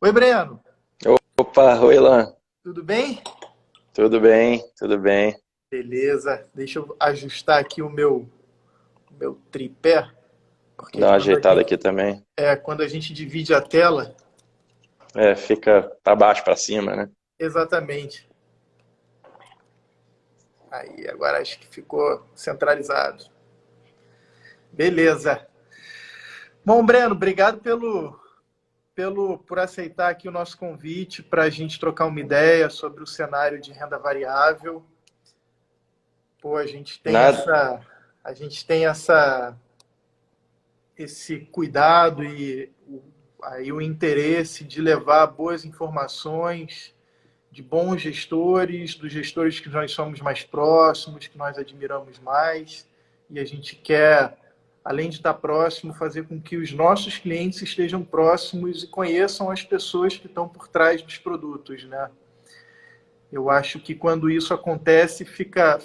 Oi, Breno, Opa, oi, Lan. tudo bem? Tudo bem, tudo bem. Beleza, deixa eu ajustar aqui o meu tripé, porque Dá uma quando a ajeitada gente, aqui também. quando a gente divide a tela, É, fica para baixo, para cima, né? exatamente. Aí, agora acho que ficou centralizado. Beleza. Bom, Breno, obrigado por aceitar aqui o nosso convite para a gente trocar uma ideia sobre o cenário de renda variável. Pô, Nada. a gente tem esse cuidado e aí o interesse de levar boas informações de bons gestores, dos gestores que nós somos mais próximos, que nós admiramos mais, e a gente quer, além de estar próximo, fazer com que os nossos clientes estejam próximos e conheçam as pessoas que estão por trás dos produtos, né? Eu acho que quando isso acontece, fica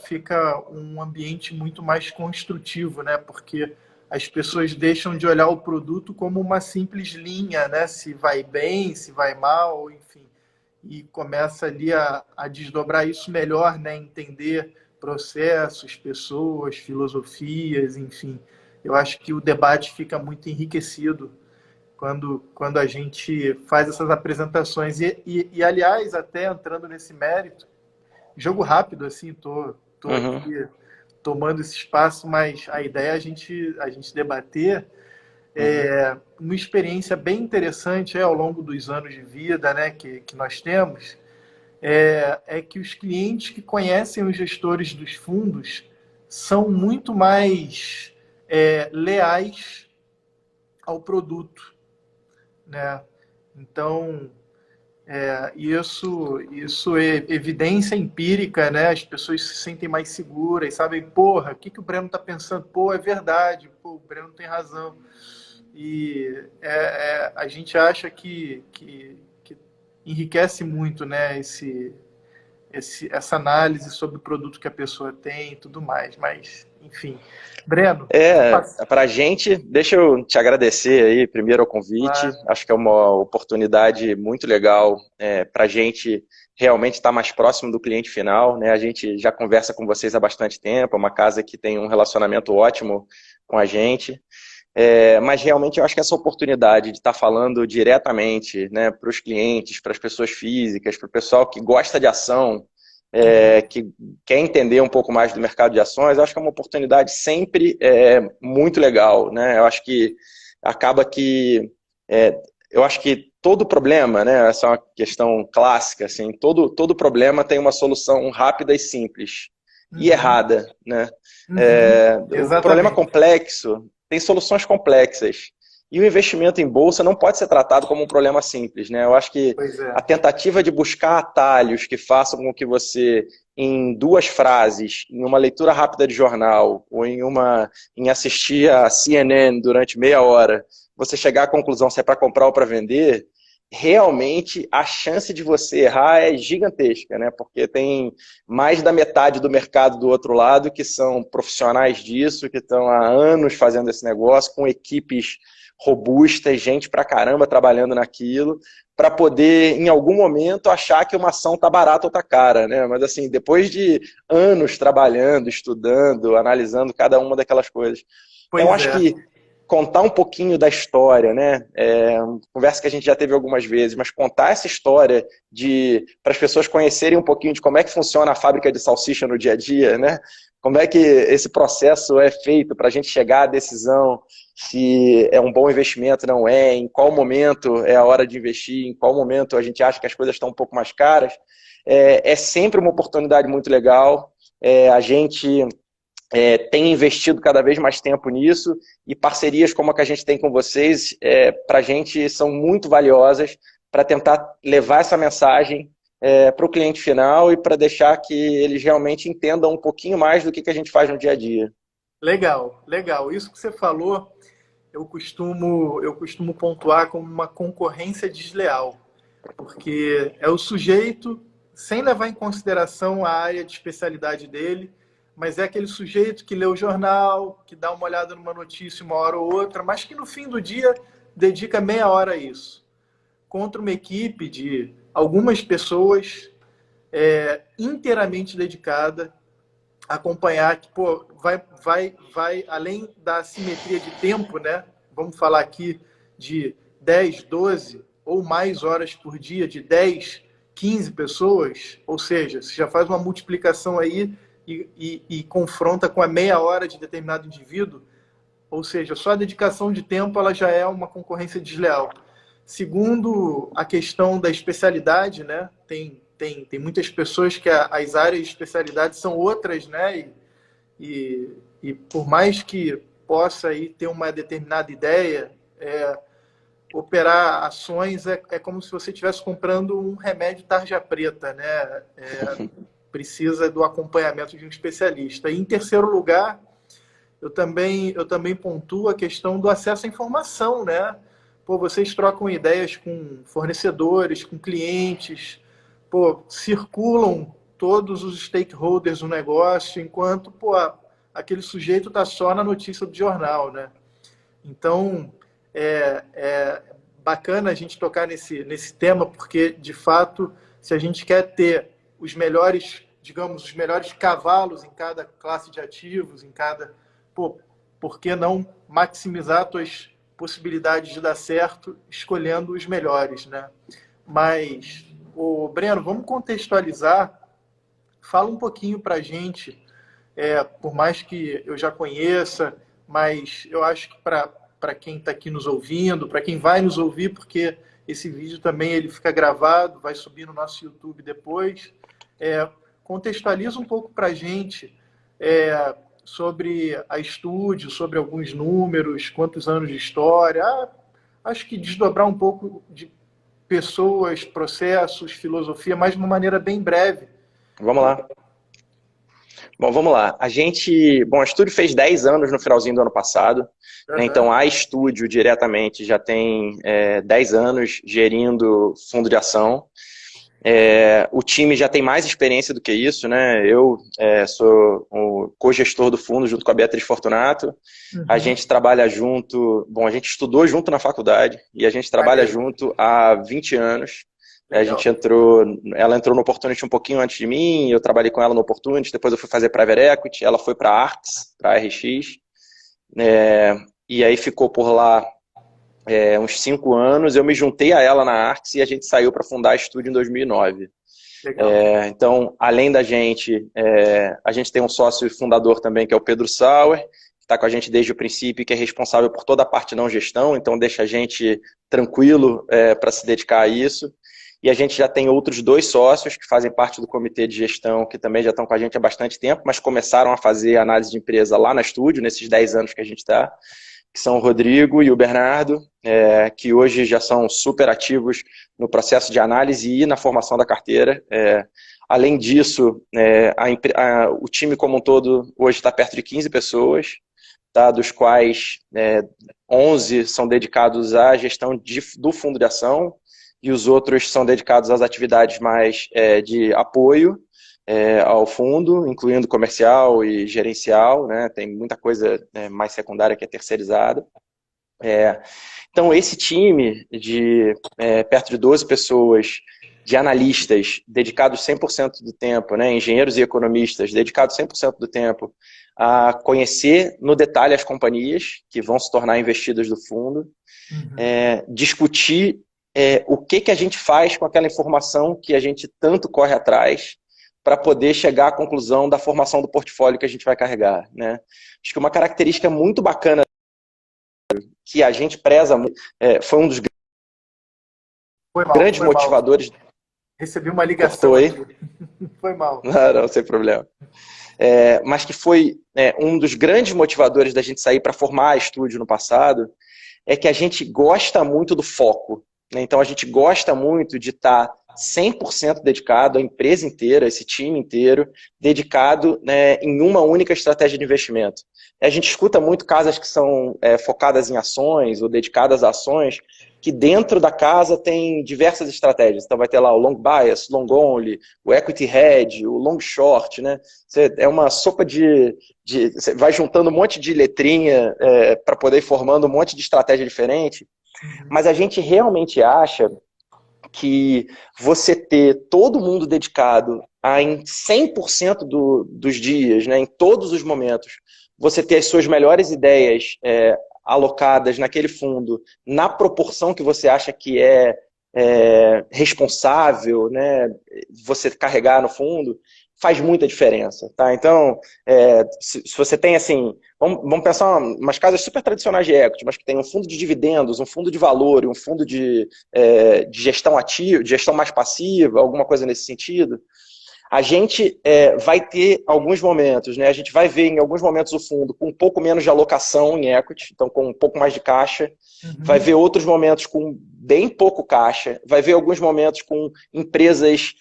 um ambiente muito mais construtivo, né? Porque as pessoas deixam de olhar o produto como uma simples linha, né? Se vai bem, se vai mal, enfim. E começa ali a desdobrar isso melhor, né? Entender processos, pessoas, filosofias, enfim. Eu acho que o debate fica muito enriquecido quando a gente faz essas apresentações. Aliás, até entrando nesse mérito, jogo rápido, assim, tô Uhum, aqui tomando esse espaço, mas a ideia é a gente debater uhum. uma experiência bem interessante ao longo dos anos de vida, né, que nós temos, é que os clientes que conhecem os gestores dos fundos são muito mais leais ao produto, né? Então, isso é evidência empírica, né? As pessoas se sentem mais seguras, sabem, porra, o que que o Breno está pensando? Pô, é verdade, pô, o Breno tem razão. E a gente acha que enriquece muito, né? Essa análise sobre o produto que a pessoa tem e tudo mais. Mas, enfim. Breno, vou É, passar. para a gente, deixa eu te agradecer aí, primeiro ao convite. Claro. Acho que é uma oportunidade muito legal para a gente realmente estar mais próximo do cliente final, né? A gente já conversa com vocês há bastante tempo, é uma casa que tem um relacionamento ótimo com a gente. Mas realmente eu acho que essa oportunidade de estar falando diretamente, né, para os clientes, para as pessoas físicas, para o pessoal que gosta de ação, Uhum. que quer entender um pouco mais do mercado de ações, eu acho que é uma oportunidade sempre muito legal, né? Eu acho que acaba que é, eu acho que todo problema, né, essa é uma questão clássica, assim, todo problema tem uma solução rápida e simples e Uhum. errada, né? Uhum. O problema Exatamente. complexo tem soluções complexas. E o investimento em bolsa não pode ser tratado como um problema simples, né? Eu acho que Pois é. a tentativa de buscar atalhos que façam com que você, em duas frases, em uma leitura rápida de jornal, ou em assistir a CNN durante meia hora, você chegar à conclusão se é para comprar ou para vender, realmente a chance de você errar é gigantesca, né? Porque tem mais da metade do mercado do outro lado que são profissionais disso, que estão há anos fazendo esse negócio, com equipes robustas, gente pra caramba trabalhando naquilo, para poder, em algum momento, achar que uma ação tá barata ou tá cara, né? Mas assim, depois de anos trabalhando, estudando, analisando cada uma daquelas coisas. Então, Pois acho é. que contar um pouquinho da história, né? Uma conversa que a gente já teve algumas vezes, mas contar essa história de para as pessoas conhecerem um pouquinho de como é que funciona a fábrica de salsicha no dia a dia, né? Como é que esse processo é feito para a gente chegar à decisão se é um bom investimento, não é, em qual momento é a hora de investir, em qual momento a gente acha que as coisas estão um pouco mais caras, é sempre uma oportunidade muito legal. A gente tem investido cada vez mais tempo nisso e parcerias como a que a gente tem com vocês, para a gente são muito valiosas para tentar levar essa mensagem para o cliente final e para deixar que eles realmente entendam um pouquinho mais do que a gente faz no dia a dia. Legal, legal. Isso que você falou, eu costumo pontuar como uma concorrência desleal, porque é o sujeito, sem levar em consideração a área de especialidade dele, mas é aquele sujeito que lê o jornal, que dá uma olhada numa notícia uma hora ou outra, mas que no fim do dia dedica meia hora a isso. contra uma equipe de algumas pessoas inteiramente dedicada a acompanhar que, pô, vai além da assimetria de tempo, né? Vamos falar aqui de 10, 12 ou mais horas por dia, de 10, 15 pessoas, ou seja, você já faz uma multiplicação aí e confronta com a meia hora de determinado indivíduo, ou seja, só a dedicação de tempo ela já é uma concorrência desleal. Segundo, a questão da especialidade, né? Tem muitas pessoas que as áreas de especialidade são outras, né? E por mais que possa aí ter uma determinada ideia, operar ações é como se você estivesse comprando um remédio tarja preta, né? Precisa do acompanhamento de um especialista. E, em terceiro lugar, eu também pontuo a questão do acesso à informação, né? Pô, vocês trocam ideias com fornecedores, com clientes, pô, circulam todos os stakeholders do negócio, enquanto, pô, aquele sujeito está só na notícia do jornal, né? Então, é bacana a gente tocar nesse tema, porque, de fato, se a gente quer ter os melhores, digamos, os melhores cavalos em cada classe de ativos, em cada... Pô, por que não maximizar as tuas possibilidades de dar certo escolhendo os melhores, né? Mas, Breno, vamos contextualizar. Fala um pouquinho para a gente, por mais que eu já conheça, mas eu acho que para quem está aqui nos ouvindo, para quem vai nos ouvir, porque esse vídeo também ele fica gravado, vai subir no nosso YouTube depois, contextualiza um pouco para a gente sobre a Estúdio, sobre alguns números, quantos anos de história. Acho que desdobrar um pouco de pessoas, processos, filosofia, mas de uma maneira bem breve. Vamos lá. Bom, vamos lá. A Estúdio fez 10 anos no finalzinho do ano passado, né? Então a Estúdio diretamente já tem 10 anos gerindo fundo de ação. O time já tem mais experiência do que isso, né? Eu sou o co-gestor do fundo junto com a Beatriz Fortunato. A gente trabalha junto, a gente estudou junto na faculdade e a gente trabalha junto há 20 anos. Ela entrou no Opportunity um pouquinho antes de mim, eu trabalhei com ela no Opportunity, depois eu fui fazer Private Equity, ela foi para a Arx, para a RX, e aí ficou por lá uns 5 anos, eu me juntei a ela na Arx e a gente saiu para fundar a Estúdio em 2009. Então, além da gente, a gente tem um sócio fundador também, que é o Pedro Sauer, que está com a gente desde o princípio, que é responsável por toda a parte não gestão, então deixa a gente tranquilo para se dedicar a isso. E a gente já tem outros 2 sócios que fazem parte do comitê de gestão, que também já estão com a gente há bastante tempo, mas começaram a fazer análise de empresa lá na Estúdio, nesses 10 anos que a gente está, que são o Rodrigo e o Bernardo, que hoje já são super ativos no processo de análise e na formação da carteira. Além disso, o time como um todo hoje está perto de 15 pessoas, tá, dos quais 11 são dedicados à gestão do fundo de ação, e os outros são dedicados às atividades mais de apoio ao fundo, incluindo comercial e gerencial, né? Tem muita coisa mais secundária que é terceirizada. Então, esse time de perto de 12 pessoas, de analistas, dedicados 100% do tempo, né? Engenheiros e economistas, dedicados 100% do tempo a conhecer no detalhe as companhias que vão se tornar investidas do fundo, discutir o que a gente faz com aquela informação que a gente tanto corre atrás para poder chegar à conclusão da formação do portfólio que a gente vai carregar, né? Acho que uma característica muito bacana que a gente preza, foi um dos grandes motivadores. Mal. Recebi uma ligação aí. Foi mal. Não, sem problema. Mas que foi um dos grandes motivadores da gente sair para formar a Estúdio no passado, é que a gente gosta muito do foco. Então, a gente gosta muito de estar 100% dedicado, a empresa inteira, esse time inteiro, dedicado, né, em uma única estratégia de investimento. A gente escuta muito casas que são focadas em ações ou dedicadas a ações, que dentro da casa tem diversas estratégias. Então, vai ter lá o long bias, long only, o equity hedge, o long short, né? É uma sopa você vai juntando um monte de letrinha para poder ir formando um monte de estratégia diferente. Mas a gente realmente acha que você ter todo mundo dedicado a, em 100% dos dias, né, em todos os momentos, você ter as suas melhores ideias alocadas naquele fundo, na proporção que você acha que responsável, né, você carregar no fundo, faz muita diferença, tá? Então, se você tem assim, vamos pensar umas casas super tradicionais de equity, mas que tem um fundo de dividendos, um fundo de valor e um fundo de gestão ativa, de gestão mais passiva, alguma coisa nesse sentido. A gente vai ter alguns momentos, né? A gente vai ver em alguns momentos o fundo com um pouco menos de alocação em equity, então com um pouco mais de caixa. Vai ver outros momentos com bem pouco caixa. Vai ver alguns momentos com empresas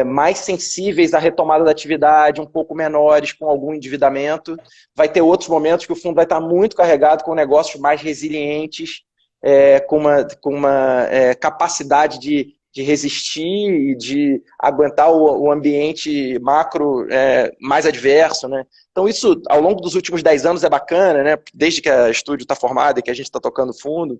mais sensíveis à retomada da atividade, um pouco menores, com algum endividamento. Vai ter outros momentos que o fundo vai estar muito carregado com negócios mais resilientes, com uma capacidade de resistir e de aguentar o ambiente macro mais adverso, né? Então isso, ao longo dos últimos 10 anos é bacana, né? Desde que a estúdio está formada e que a gente está tocando fundo,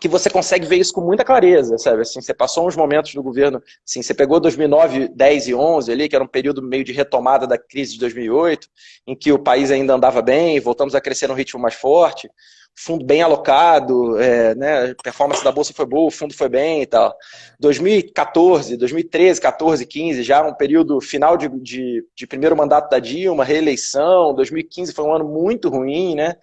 que você consegue ver isso com muita clareza, sabe? Assim, você passou uns momentos do governo, assim, você pegou 2009, 10 e 11 ali, que era um período meio de retomada da crise de 2008, em que o país ainda andava bem, voltamos a crescer num ritmo mais forte, fundo bem alocado, né, a performance da bolsa foi boa, o fundo foi bem e tal. 2014, 2013, 14, 15, já um período final de primeiro mandato da Dilma, reeleição, 2015 foi um ano muito ruim, né?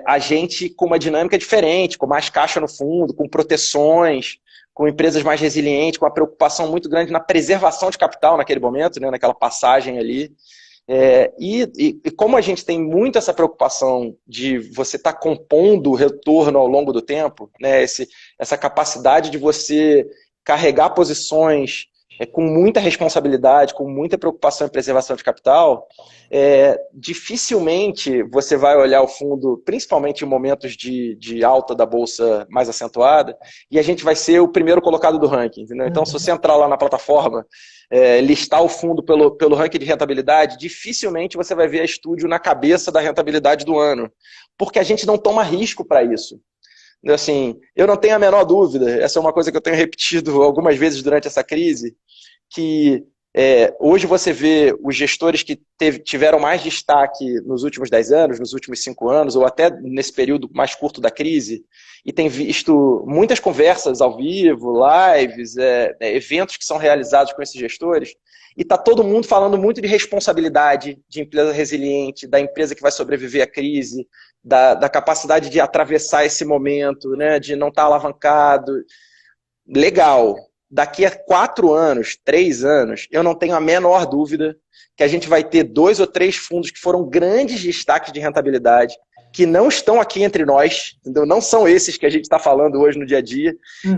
A gente com uma dinâmica diferente, com mais caixa no fundo, com proteções, com empresas mais resilientes, com uma preocupação muito grande na preservação de capital naquele momento, né, naquela passagem ali. E como a gente tem muito essa preocupação de você estar compondo o retorno ao longo do tempo, né, essa capacidade de você carregar posições com muita responsabilidade, com muita preocupação em preservação de capital, dificilmente você vai olhar o fundo, principalmente em momentos de alta da bolsa mais acentuada, e a gente vai ser o primeiro colocado do ranking, entendeu? Então, se você entrar lá na plataforma, listar o fundo pelo ranking de rentabilidade, dificilmente você vai ver a estúdio na cabeça da rentabilidade do ano, porque a gente não toma risco para isso. Assim, eu não tenho a menor dúvida, essa é uma coisa que eu tenho repetido algumas vezes durante essa crise, que hoje você vê os gestores que tiveram mais destaque nos últimos 10 anos, nos últimos 5 anos, ou até nesse período mais curto da crise, e tem visto muitas conversas ao vivo, lives, eventos que são realizados com esses gestores, e está todo mundo falando muito de responsabilidade, de empresa resiliente, da empresa que vai sobreviver à crise, da capacidade de atravessar esse momento, né, de não estar alavancado. Legal. Daqui a 4 anos, 3 anos, eu não tenho a menor dúvida que a gente vai ter 2 ou 3 fundos que foram grandes destaques de rentabilidade, que não estão aqui entre nós, entendeu? Não são esses que a gente está falando hoje no dia a dia,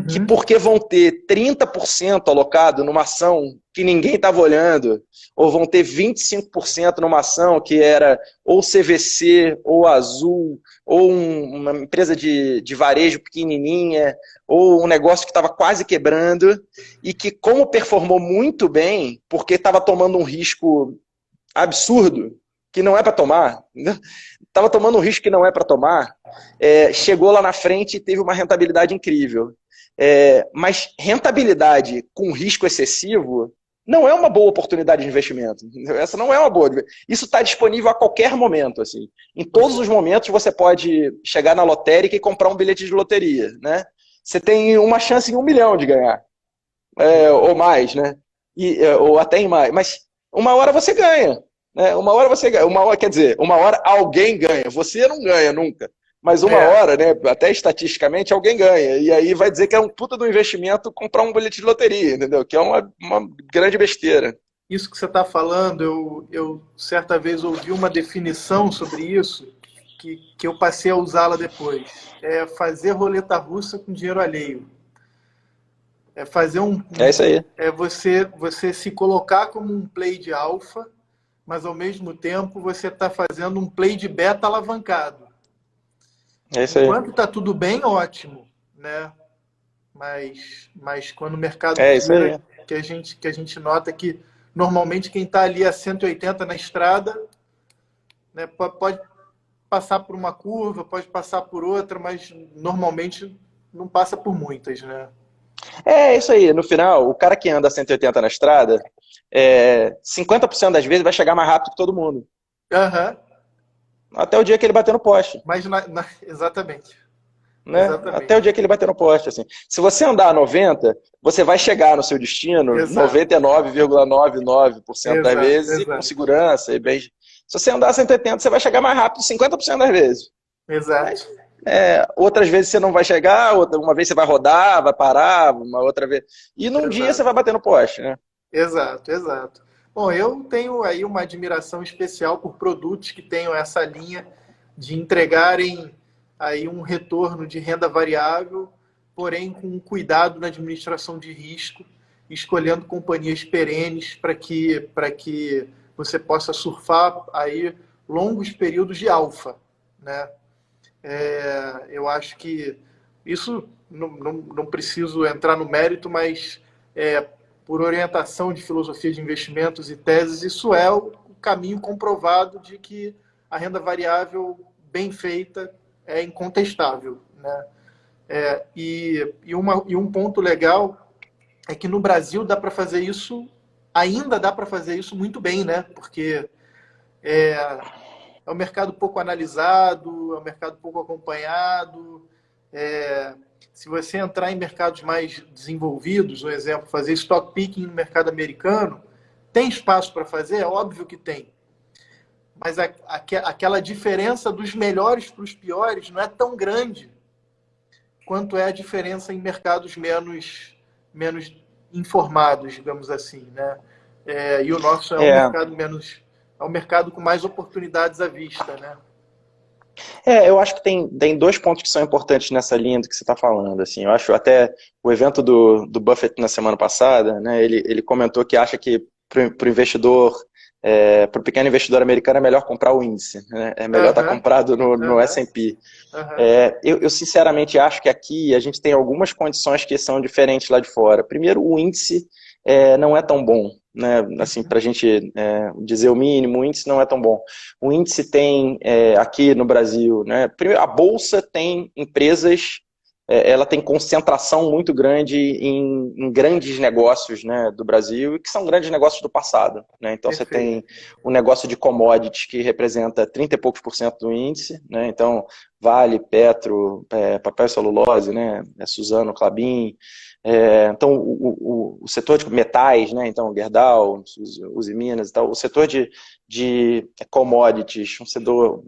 que porque vão ter 30% alocado numa ação que ninguém estava olhando, ou vão ter 25% numa ação que era ou CVC, ou Azul, ou uma empresa de varejo pequenininha, ou um negócio que estava quase quebrando, e que como performou muito bem, porque estava tomando um risco absurdo, que não é para tomar, estava tomando um risco que não é para tomar, chegou lá na frente e teve uma rentabilidade incrível. Mas rentabilidade com risco excessivo não é uma boa oportunidade de investimento. Essa não é uma boa. Isso está disponível a qualquer momento. Assim. Em todos os momentos você pode chegar na lotérica e comprar um bilhete de loteria. Né? Você tem uma chance em 1 milhão de ganhar. Ou mais, né? Ou até em mais. Mas uma hora você ganha. Né? Uma hora você ganha. Quer dizer, uma hora alguém ganha. Você não ganha nunca. Mas uma hora, né, até estatisticamente, alguém ganha. E aí vai dizer que é um puta do investimento comprar um bilhete de loteria, entendeu? Que é uma grande besteira. Isso que você está falando, eu certa vez ouvi uma definição sobre isso, que eu passei a usá-la depois. É fazer roleta russa com dinheiro alheio. É fazer É isso aí. É você se colocar como um play de alfa, mas ao mesmo tempo você está fazendo um play de beta alavancado. É isso aí. Enquanto está tudo bem, ótimo, né? Mas quando o mercado vira, que a gente nota que normalmente quem está ali a 180 na estrada, né, pode passar por uma curva, pode passar por outra, mas normalmente não passa por muitas, né? É isso aí. No final, o cara que anda a 180 na estrada, 50% das vezes vai chegar mais rápido que todo mundo. Aham. Até o dia que ele bater no poste. Mas exatamente. Né? Até o Exatamente. dia que ele bater no poste, assim. Se você andar a 90, você vai chegar no seu destino Exato. 99,99% das Exato, vezes e com exato. segurança. Se você andar a 180, você vai chegar mais rápido 50% das vezes. Exato. Mas, outras vezes você não vai chegar, uma vez você vai rodar, vai parar, uma outra vez. E num dia você Exato. vai bater no poste, né? Exato, exato. Bom, eu tenho aí uma admiração especial por produtos que tenham essa linha de entregarem aí um retorno de renda variável, porém com um cuidado na administração de risco, escolhendo companhias perenes para que você possa surfar aí longos períodos de alfa, né? Eu acho que isso não preciso entrar no mérito, mas é, por orientação de filosofia de investimentos e teses, isso é o caminho comprovado de que a renda variável bem feita é incontestável, né? E um ponto legal é que no Brasil dá para fazer isso, ainda dá para fazer isso muito bem, né? Porque é um mercado pouco analisado, é um mercado pouco acompanhado. É, Se você entrar em mercados mais desenvolvidos, por exemplo, fazer stock picking no mercado americano, tem espaço para fazer? É óbvio que tem. Mas aquela diferença dos melhores para os piores não é tão grande quanto é a diferença em mercados menos informados, digamos assim, né? E o nosso é um É, mercado menos, é um mercado com mais oportunidades à vista, né? eu acho que tem dois pontos que são importantes nessa linha do que você está falando. Assim, eu acho até o evento do Buffett na semana passada, né, ele comentou que acha que para o investidor, para o pequeno investidor americano, é melhor comprar o índice. Né, é melhor estar Aham, comprado no aham, S&P. aham. Eu sinceramente acho que aqui a gente tem algumas condições que são diferentes lá de fora. Primeiro, o índice não é tão bom, né? Assim, para a gente dizer o mínimo, o índice não é tão bom. O índice tem aqui no Brasil, né? Primeiro, a bolsa tem empresas, ela tem concentração muito grande em grandes negócios, né, do Brasil, e que são grandes negócios do passado, né? Então você Perfeito. tem o negócio de commodities que representa 30 e poucos por cento do índice, né? Então Vale, Petro, papel e celulose, né? Suzano, Klabin. Então, o setor de metais, né? Então, Gerdau, Uzi Minas e tal. O setor de commodities, um setor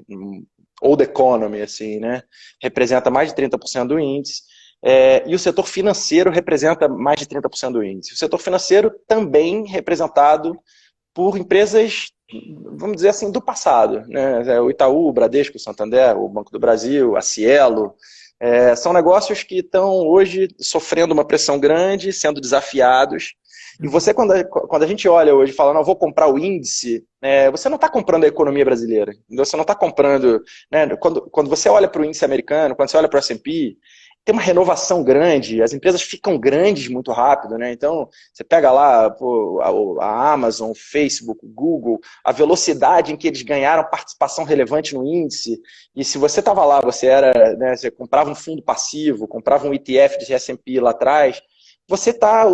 old economy, assim, né? Representa mais de 30% do índice. E o setor financeiro representa mais de 30% do índice. O setor financeiro também representado por empresas, vamos dizer assim, do passado, né? O Itaú, o Bradesco, o Santander, o Banco do Brasil, a Cielo, são negócios que estão hoje sofrendo uma pressão grande, sendo desafiados. E você, quando a gente olha hoje e fala, não, vou comprar o índice, você não está comprando a economia brasileira. Você não está comprando. Né, quando você olha para o índice americano, quando você olha para o S&P, tem uma renovação grande, as empresas ficam grandes muito rápido, né? Então, você pega lá pô, a Amazon, o Facebook, o Google, a velocidade em que eles ganharam participação relevante no índice, e se você estava lá, né, você comprava um fundo passivo, comprava um ETF de S&P lá atrás, você está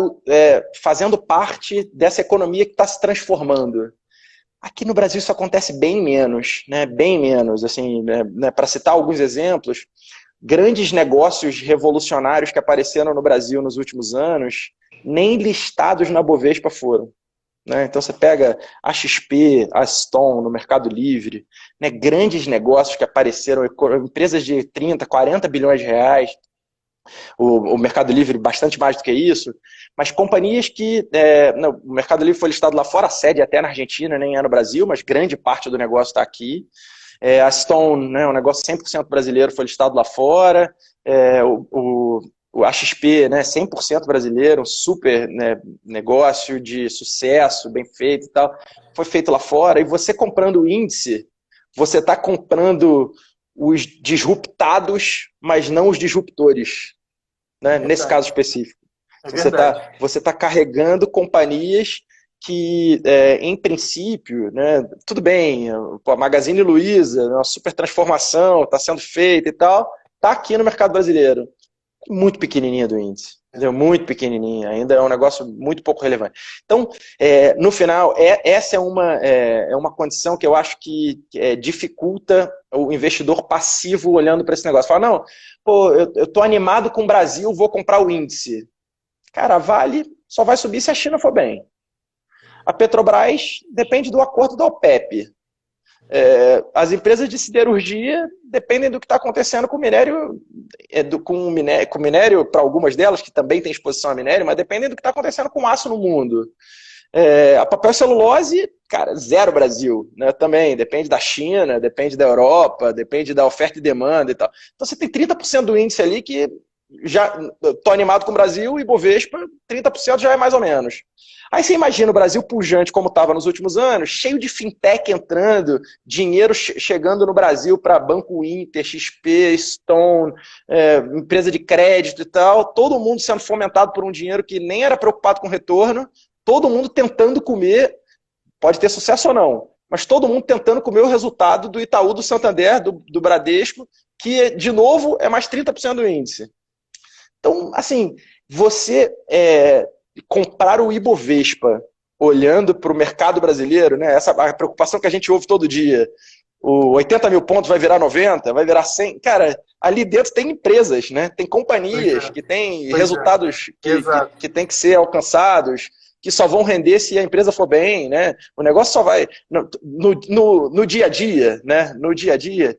fazendo parte dessa economia que está se transformando. Aqui no Brasil isso acontece bem menos, né? Bem menos. Assim, né, para citar alguns exemplos, grandes negócios revolucionários que apareceram no Brasil nos últimos anos, nem listados na Bovespa foram. Né? Então você pega a XP, a Stone no Mercado Livre, né? Grandes negócios que apareceram, empresas de 30, 40 bilhões de reais, o Mercado Livre bastante mais do que isso, mas companhias que, o Mercado Livre foi listado lá fora, a sede até na Argentina, nem é no Brasil, mas grande parte do negócio está aqui. A Stone, né, um negócio 100% brasileiro, foi listado lá fora. A XP, né, 100% brasileiro, um super, né, negócio de sucesso, bem feito e tal, foi feito lá fora. E você comprando o índice, você está comprando os disruptados, mas não os disruptores, É né, nesse caso verdade. específico. É Você verdade. está carregando companhias que, em princípio, né, tudo bem, a Magazine Luiza, uma super transformação, está sendo feita e tal, está aqui no mercado brasileiro. muito pequenininha do índice. Entendeu? Muito pequenininha, ainda é um negócio muito pouco relevante. Então, no final, essa é uma condição que eu acho que dificulta o investidor passivo olhando para esse negócio. Fala, não, pô, eu tô animado com o Brasil, vou comprar o índice. Cara, a Vale só vai subir se a China for bem. A Petrobras depende do acordo da OPEP. As empresas de siderurgia dependem do que está acontecendo com o minério, com minério para algumas delas, que também têm exposição a minério, mas dependem do que está acontecendo com o aço no mundo. A papel e celulose, cara, zero Brasil, né? Também depende da China, depende da Europa, depende da oferta e demanda e tal. Então você tem 30% do índice ali que já estou animado com o Brasil e Bovespa, 30% já é mais ou menos. Aí você imagina o Brasil pujante como estava nos últimos anos, cheio de fintech entrando, dinheiro chegando no Brasil para Banco Inter, XP, Stone, empresa de crédito e tal, todo mundo sendo fomentado por um dinheiro que nem era preocupado com retorno, todo mundo tentando comer, pode ter sucesso ou não, mas todo mundo tentando comer o resultado do Itaú, do Santander, do Bradesco, que, de novo, é mais 30% do índice. Então, assim, você comprar o Ibovespa olhando para o mercado brasileiro, né, essa a preocupação que a gente ouve todo dia, o 80 mil pontos vai virar 90, vai virar 100, cara, ali dentro tem empresas, né, tem companhias que têm resultados que têm que ser alcançados, que só vão render se a empresa for bem, né, o negócio só vai, no dia a dia, né, no dia a dia,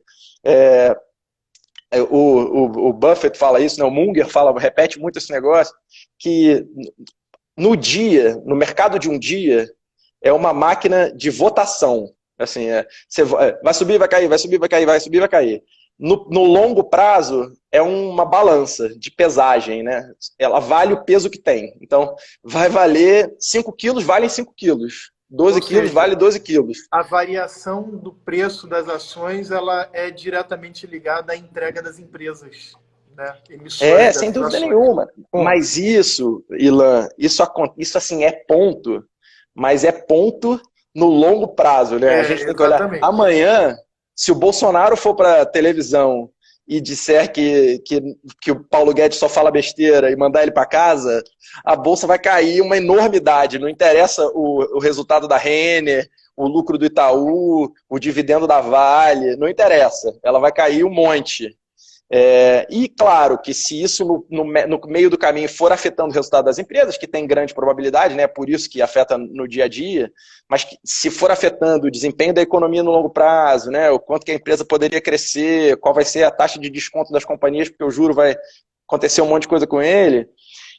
o Buffett fala isso, né, o Munger repete muito esse negócio, que no mercado de um dia, é uma máquina de votação. Assim, você vai subir, vai cair, vai subir, vai cair, vai subir, vai cair. No longo prazo, é uma balança de pesagem, né? Ela vale o peso que tem. Então, vai valer 5 quilos, valem 5 quilos. 12 quilos, vale 12 quilos. A variação do preço das ações, ela é diretamente ligada à entrega das empresas. Né? Sem dúvida nenhuma. Mas isso, Ilan, isso assim é ponto, mas é ponto no longo prazo, né? A gente tem que olhar. Amanhã, se o Bolsonaro for para a televisão e disser que o Paulo Guedes só fala besteira e mandar ele para casa, a bolsa vai cair uma enormidade. Não interessa o resultado da Renner, o lucro do Itaú, o dividendo da Vale, não interessa. Ela vai cair um monte. E claro que se isso no meio do caminho for afetando o resultado das empresas, que tem grande probabilidade, né, por isso que afeta no dia a dia, mas que, se for afetando o desempenho da economia no longo prazo, né, o quanto que a empresa poderia crescer, qual vai ser a taxa de desconto das companhias, porque o juro vai acontecer um monte de coisa com ele,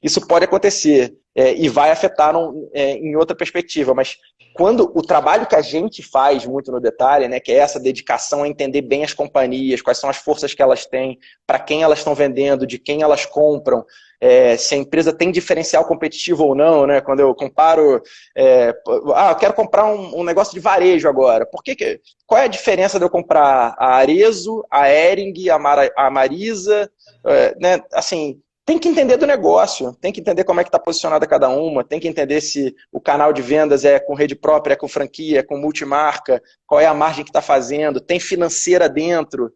isso pode acontecer e vai afetar em outra perspectiva, mas quando o trabalho que a gente faz muito no detalhe, né, que é essa dedicação a entender bem as companhias, quais são as forças que elas têm, para quem elas estão vendendo, de quem elas compram, se a empresa tem diferencial competitivo ou não, né, quando eu comparo, eu quero comprar um negócio de varejo agora, qual é a diferença de eu comprar a Arezzo, a Hering, a Marisa, né, assim, tem que entender do negócio, tem que entender como é que está posicionada cada uma, tem que entender se o canal de vendas é com rede própria, é com franquia, é com multimarca, qual é a margem que está fazendo, tem financeira dentro,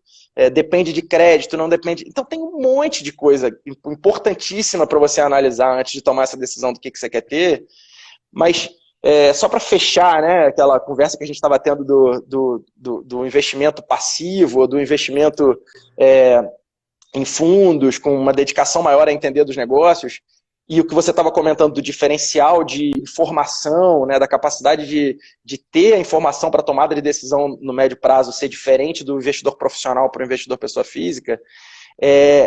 depende de crédito, não depende... Então tem um monte de coisa importantíssima para você analisar antes de tomar essa decisão do que você quer ter, mas só para fechar, né, aquela conversa que a gente estava tendo do investimento passivo, do investimento... em fundos, com uma dedicação maior a entender dos negócios, e o que você estava comentando do diferencial de informação, né, da capacidade de ter a informação para tomada de decisão no médio prazo ser diferente do investidor profissional para o investidor pessoa física,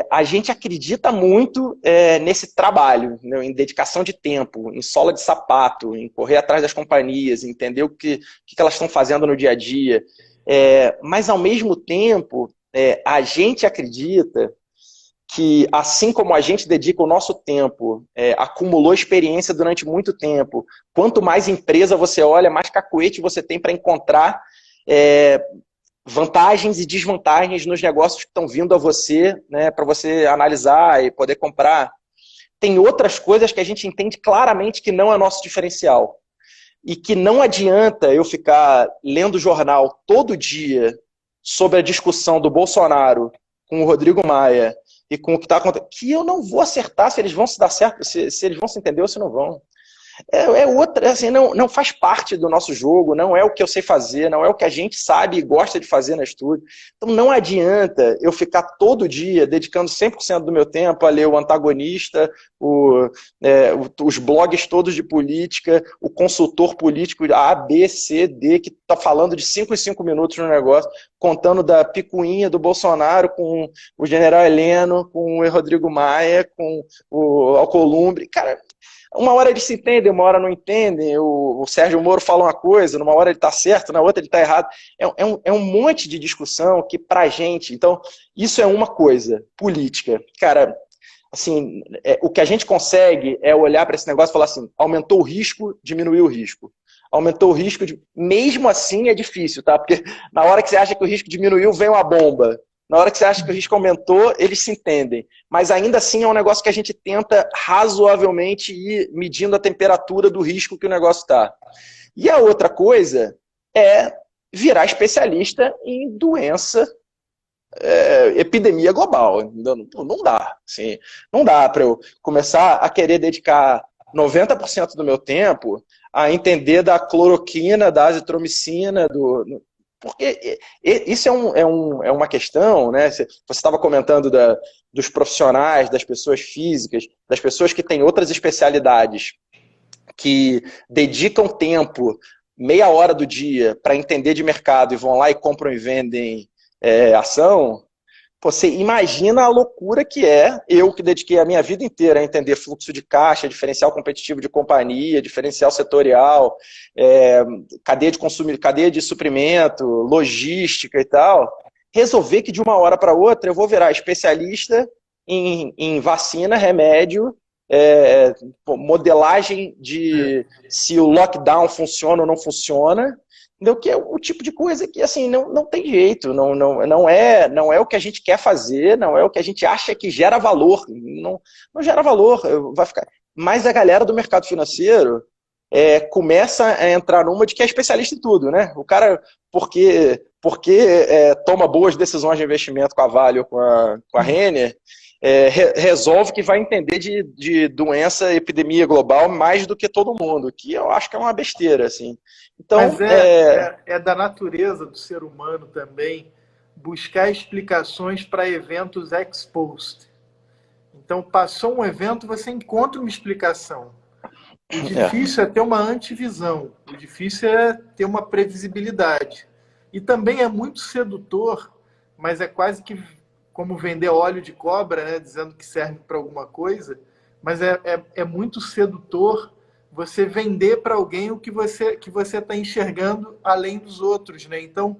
a gente acredita muito nesse trabalho, né, em dedicação de tempo, em sola de sapato, em correr atrás das companhias, em entender o que elas estão fazendo no dia a dia, mas ao mesmo tempo a gente acredita que, assim como a gente dedica o nosso tempo, acumulou experiência durante muito tempo, quanto mais empresa você olha, mais cacuete você tem para encontrar vantagens e desvantagens nos negócios que estão vindo a você, né, para você analisar e poder comprar. Tem outras coisas que a gente entende claramente que não é nosso diferencial. E que não adianta eu ficar lendo jornal todo dia sobre a discussão do Bolsonaro com o Rodrigo Maia e com o que está acontecendo, que eu não vou acertar se eles vão se dar certo, se eles vão se entender ou se não vão. É outra, assim, não faz parte do nosso jogo, não é o que eu sei fazer, não é o que a gente sabe e gosta de fazer na estúdio. Então não adianta eu ficar todo dia dedicando 100% do meu tempo a ler o Antagonista, os blogs todos de política, o consultor político A, B, C, D, que está falando de 5 em 5 minutos no negócio, contando da picuinha do Bolsonaro com o general Heleno, com o Rodrigo Maia, com o Alcolumbre. Cara, uma hora eles se entendem, uma hora não entendem. O Sérgio Moro fala uma coisa, numa hora ele está certo, na outra ele está errado. É um monte de discussão que pra gente... Então, isso é uma coisa, política. Cara, assim, o que a gente consegue é olhar para esse negócio e falar assim, aumentou o risco, diminuiu o risco. Aumentou o risco, mesmo assim é difícil, tá? Porque na hora que você acha que o risco diminuiu, vem uma bomba. Na hora que você acha que o risco aumentou, eles se entendem. Mas ainda assim é um negócio que a gente tenta razoavelmente ir medindo a temperatura do risco que o negócio está. E a outra coisa é virar especialista em doença, epidemia global. Não dá. Assim, não dá para eu começar a querer dedicar 90% do meu tempo a entender da cloroquina, da azitromicina, porque isso é uma questão, né? Você estava comentando dos profissionais, das pessoas físicas, das pessoas que têm outras especialidades, que dedicam tempo, meia hora do dia, para entender de mercado e vão lá e compram e vendem ação. Você imagina a loucura que é eu que dediquei a minha vida inteira a entender fluxo de caixa, diferencial competitivo de companhia, diferencial setorial, cadeia de consumidor, cadeia de suprimento, logística e tal, resolver que de uma hora para outra eu vou virar especialista em vacina, remédio, modelagem de se o lockdown funciona ou não funciona. Entendeu? Que é o tipo de coisa que assim, não tem jeito, não é o que a gente quer fazer, não é o que a gente acha que gera valor, não gera valor, vai ficar. Mas a galera do mercado financeiro começa a entrar numa de que é especialista em tudo, né? O cara, porque toma boas decisões de investimento com a Vale ou com a Renner, resolve que vai entender de doença, epidemia global mais do que todo mundo, que eu acho que é uma besteira, assim. Então, Mas é da natureza do ser humano também buscar explicações para eventos ex post. Então, passou um evento, você encontra uma explicação. O difícil é ter uma antivisão, o difícil é ter uma previsibilidade. E também é muito sedutor, mas é quase que como vender óleo de cobra, né, dizendo que serve para alguma coisa, mas é muito sedutor você vender para alguém o que você está enxergando além dos outros, né? Então,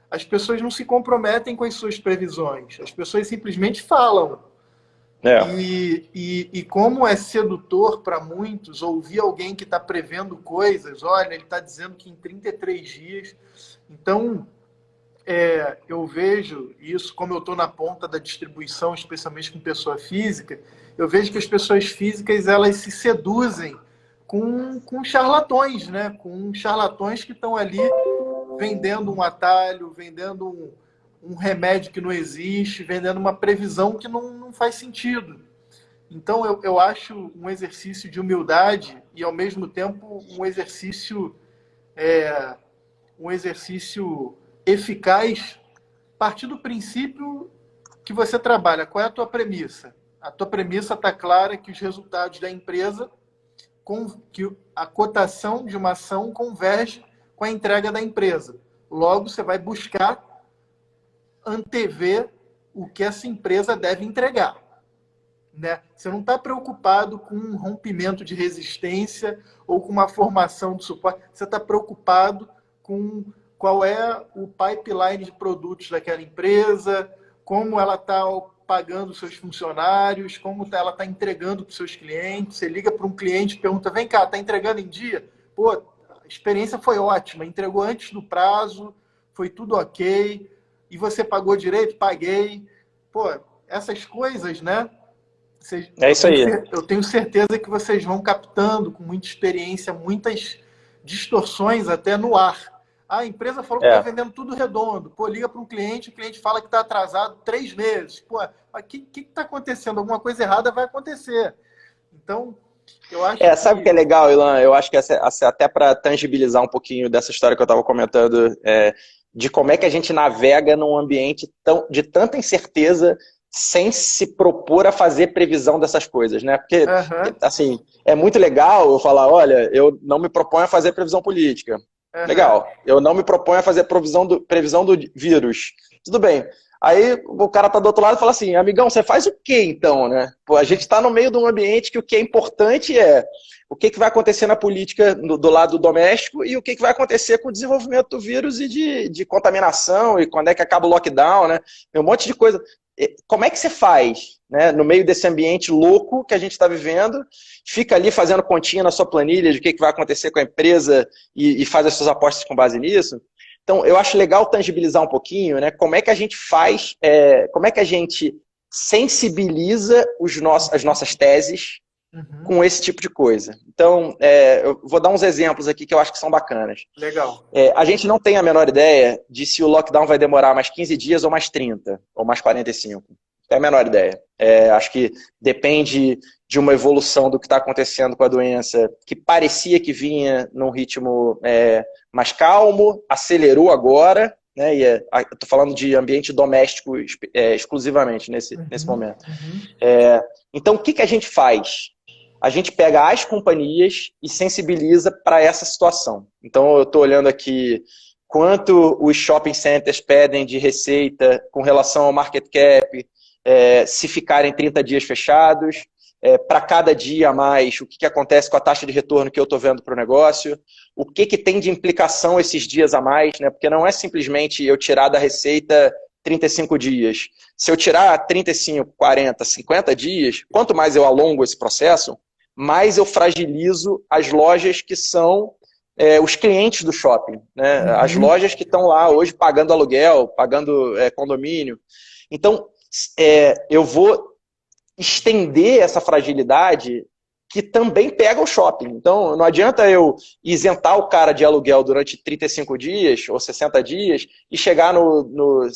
as pessoas não se comprometem com as suas previsões, as pessoas simplesmente falam. E como é sedutor para muitos ouvir alguém que está prevendo coisas, olha, ele está dizendo que em 33 dias. Então, eu vejo isso, como eu estou na ponta da distribuição, especialmente com pessoa física, eu vejo que as pessoas físicas elas se seduzem com charlatões, né? Com charlatões que estão ali vendendo um atalho, vendendo um remédio que não existe, vendendo uma previsão que não faz sentido. Então, eu acho um exercício de humildade e, ao mesmo tempo, um exercício eficaz, partir do princípio que você trabalha. Qual é a tua premissa? A tua premissa está clara que os resultados da empresa, que a cotação de uma ação converge com a entrega da empresa. Logo, você vai buscar antever o que essa empresa deve entregar. Né? Você não está preocupado com um rompimento de resistência ou com uma formação de suporte. Você está preocupado com qual é o pipeline de produtos daquela empresa, como ela está pagando seus funcionários, como ela está entregando para os seus clientes. Você liga para um cliente e pergunta, vem cá, está entregando em dia? Pô, a experiência foi ótima, entregou antes do prazo, foi tudo ok, e você pagou direito? Paguei. Pô, essas coisas, né? É isso aí. Eu tenho certeza que vocês vão captando com muita experiência, muitas distorções até no ar. A empresa falou que está É. vendendo tudo redondo. Pô, liga para um cliente, o cliente fala que está atrasado 3 meses. Pô, o que está acontecendo? Alguma coisa errada vai acontecer. Então, eu acho Sabe o que é que... legal, Ilan? Eu acho que até para tangibilizar um pouquinho dessa história que eu estava comentando, de como é que a gente navega num ambiente de tanta incerteza sem se propor a fazer previsão dessas coisas, né? Porque, Aham, assim, é muito legal eu falar, olha, eu não me proponho a fazer previsão política. aham. Legal. Eu não me proponho a fazer previsão do vírus. Tudo bem. Aí o cara tá do outro lado e fala assim, amigão, você faz o quê então, né? Pô, a gente está no meio de um ambiente que o que é importante é o que vai acontecer na política do lado doméstico e o que vai acontecer com o desenvolvimento do vírus e de contaminação e quando é que acaba o lockdown, né? Tem um monte de coisa. Como é que você faz, né, no meio desse ambiente louco que a gente está vivendo, fica ali fazendo continha na sua planilha de o que vai acontecer com a empresa e faz as suas apostas com base nisso? Então, eu acho legal tangibilizar um pouquinho, né, como é que a gente faz, como é que a gente sensibiliza as nossas teses Uhum. com esse tipo de coisa. Então, eu vou dar uns exemplos aqui que eu acho que são bacanas. Legal. A gente não tem a menor ideia de se o lockdown vai demorar mais 15 dias ou mais 30, ou mais 45. Não tem a menor ideia. Acho que depende de uma evolução do que está acontecendo com a doença, que parecia que vinha num ritmo mais calmo, acelerou agora, né? E estou falando de ambiente doméstico exclusivamente nesse Uhum. momento. Uhum. Então, o que a gente faz? A gente pega as companhias e sensibiliza para essa situação. Então, eu estou olhando aqui quanto os shopping centers pedem de receita com relação ao market cap, se ficarem 30 dias fechados, para cada dia a mais, o que acontece com a taxa de retorno que eu estou vendo para o negócio, o que tem de implicação esses dias a mais, né? Porque não é simplesmente eu tirar da receita 35 dias. Se eu tirar 35, 40, 50 dias, quanto mais eu alongo esse processo, mais eu fragilizo as lojas que são os clientes do shopping, né? As Uhum. lojas que estão lá hoje pagando aluguel, pagando condomínio. Então, eu vou estender essa fragilidade que também pega o shopping. Então, não adianta eu isentar o cara de aluguel durante 35 dias ou 60 dias e chegar no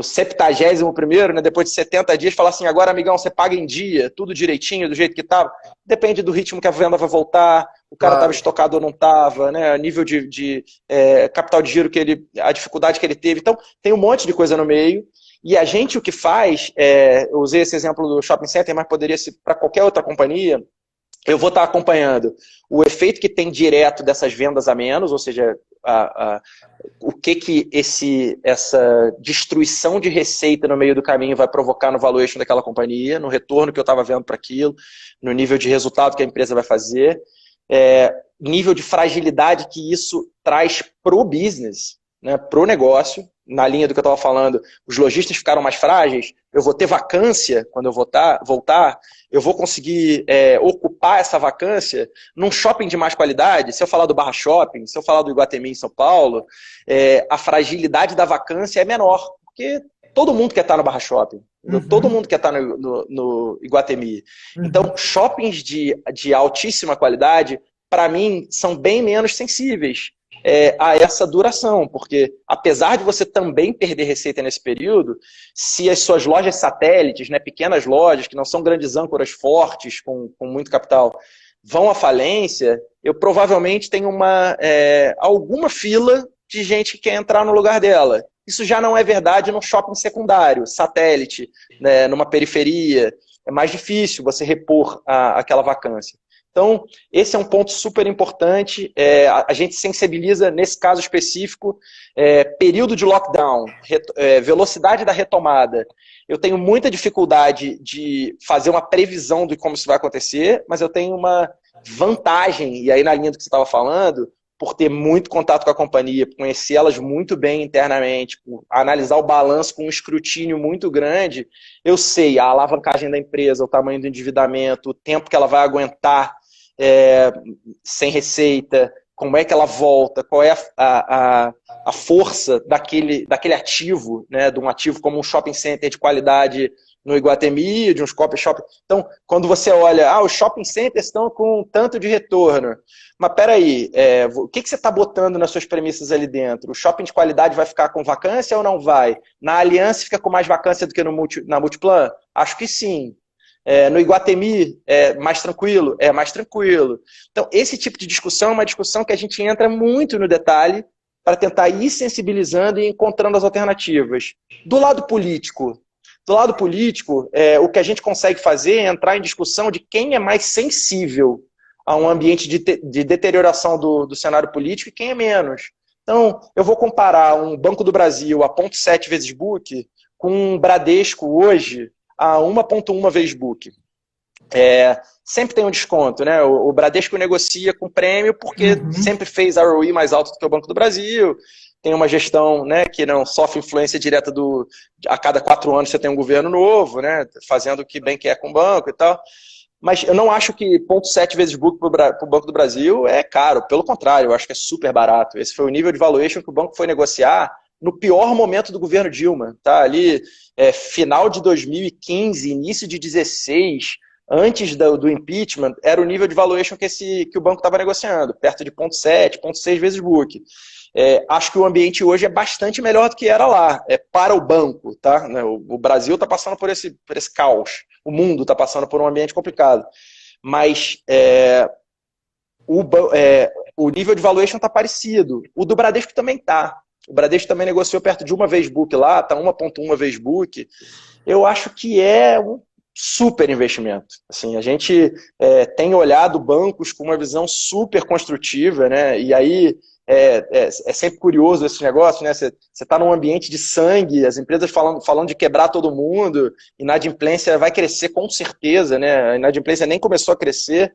71º, né, depois de 70 dias, falar assim, agora, amigão, você paga em dia, tudo direitinho, do jeito que estava. Depende do ritmo que a venda vai voltar, o cara estava Claro. estocado ou não estava, né, nível de capital de giro, a dificuldade que ele teve. Então, tem um monte de coisa no meio. E a gente o que faz, eu usei esse exemplo do shopping center, mas poderia ser para qualquer outra companhia, eu vou estar acompanhando o efeito que tem direto dessas vendas a menos, ou seja, o que essa destruição de receita no meio do caminho vai provocar no valuation daquela companhia, no retorno que eu estava vendo para aquilo, no nível de resultado que a empresa vai fazer, nível de fragilidade que isso traz para o business, né, para o negócio. Na linha do que eu estava falando, os lojistas ficaram mais frágeis, eu vou ter vacância quando eu voltar, eu vou conseguir ocupar essa vacância num shopping de mais qualidade. Se eu falar do Barra Shopping, se eu falar do Iguatemi em São Paulo, a fragilidade da vacância é menor, porque todo mundo quer estar no Barra Shopping, todo Uhum. mundo quer estar no Iguatemi. Uhum. Então, shoppings de altíssima qualidade, para mim, são bem menos sensíveis a essa duração, porque apesar de você também perder receita nesse período, se as suas lojas satélites, né, pequenas lojas, que não são grandes âncoras fortes, com muito capital, vão à falência, eu provavelmente tenho alguma fila de gente que quer entrar no lugar dela. Isso já não é verdade no shopping secundário, satélite, né, numa periferia. É mais difícil você repor aquela vacância. Então, esse é um ponto super importante. A gente sensibiliza, nesse caso específico, período de lockdown, velocidade da retomada. Eu tenho muita dificuldade de fazer uma previsão de como isso vai acontecer, mas eu tenho uma vantagem, e aí na linha do que você estava falando, por ter muito contato com a companhia, por conhecer elas muito bem internamente, por analisar o balanço com um escrutínio muito grande, eu sei a alavancagem da empresa, o tamanho do endividamento, o tempo que ela vai aguentar sem receita, como é que ela volta, qual é a força daquele ativo, né, de um ativo como um shopping center de qualidade no Iguatemi, de uns coffee shop. Então, quando você olha, os shopping centers estão com tanto de retorno. Mas peraí, o que você está botando nas suas premissas ali dentro? O shopping de qualidade vai ficar com vacância ou não vai? Na Aliança fica com mais vacância do que na Multiplan? Acho que sim. No Iguatemi é mais tranquilo? É mais tranquilo. Então, esse tipo de discussão é uma discussão que a gente entra muito no detalhe para tentar ir sensibilizando e encontrando as alternativas. Do lado político, o que a gente consegue fazer é entrar em discussão de quem é mais sensível a um ambiente de deterioração do cenário político e quem é menos. Então, eu vou comparar um Banco do Brasil a 0,7 vezes book com um Bradesco hoje a 1,1 vezes book. Sempre tem um desconto, né? O Bradesco negocia com prêmio porque sempre fez ROI mais alto do que o Banco do Brasil, tem uma gestão, né, que não sofre influência direta a cada 4 anos você tem um governo novo, né, fazendo o que bem quer com o banco e tal. Mas eu não acho que 0,7 vezes book para o Banco do Brasil é caro, pelo contrário, eu acho que é super barato. Esse foi o nível de valuation que o banco foi negociar no pior momento do governo Dilma, tá? Ali, final de 2015, início de 2016, antes do impeachment, era o nível de valuation que o banco estava negociando, perto de 0,7, 0,6 vezes book. Acho que o ambiente hoje é bastante melhor do que era lá, para o banco, tá? O Brasil está passando por esse caos, o mundo está passando por um ambiente complicado, mas o nível de valuation está parecido, o do Bradesco também está. O Bradesco também negociou perto de 1 vez book lá, está 1,1 vez book. Eu acho que é um super investimento. Assim, a gente tem olhado bancos com uma visão super construtiva, né? E aí é sempre curioso esse negócio, né? Você está num ambiente de sangue, as empresas falando de quebrar todo mundo, inadimplência vai crescer com certeza, né? A inadimplência nem começou a crescer.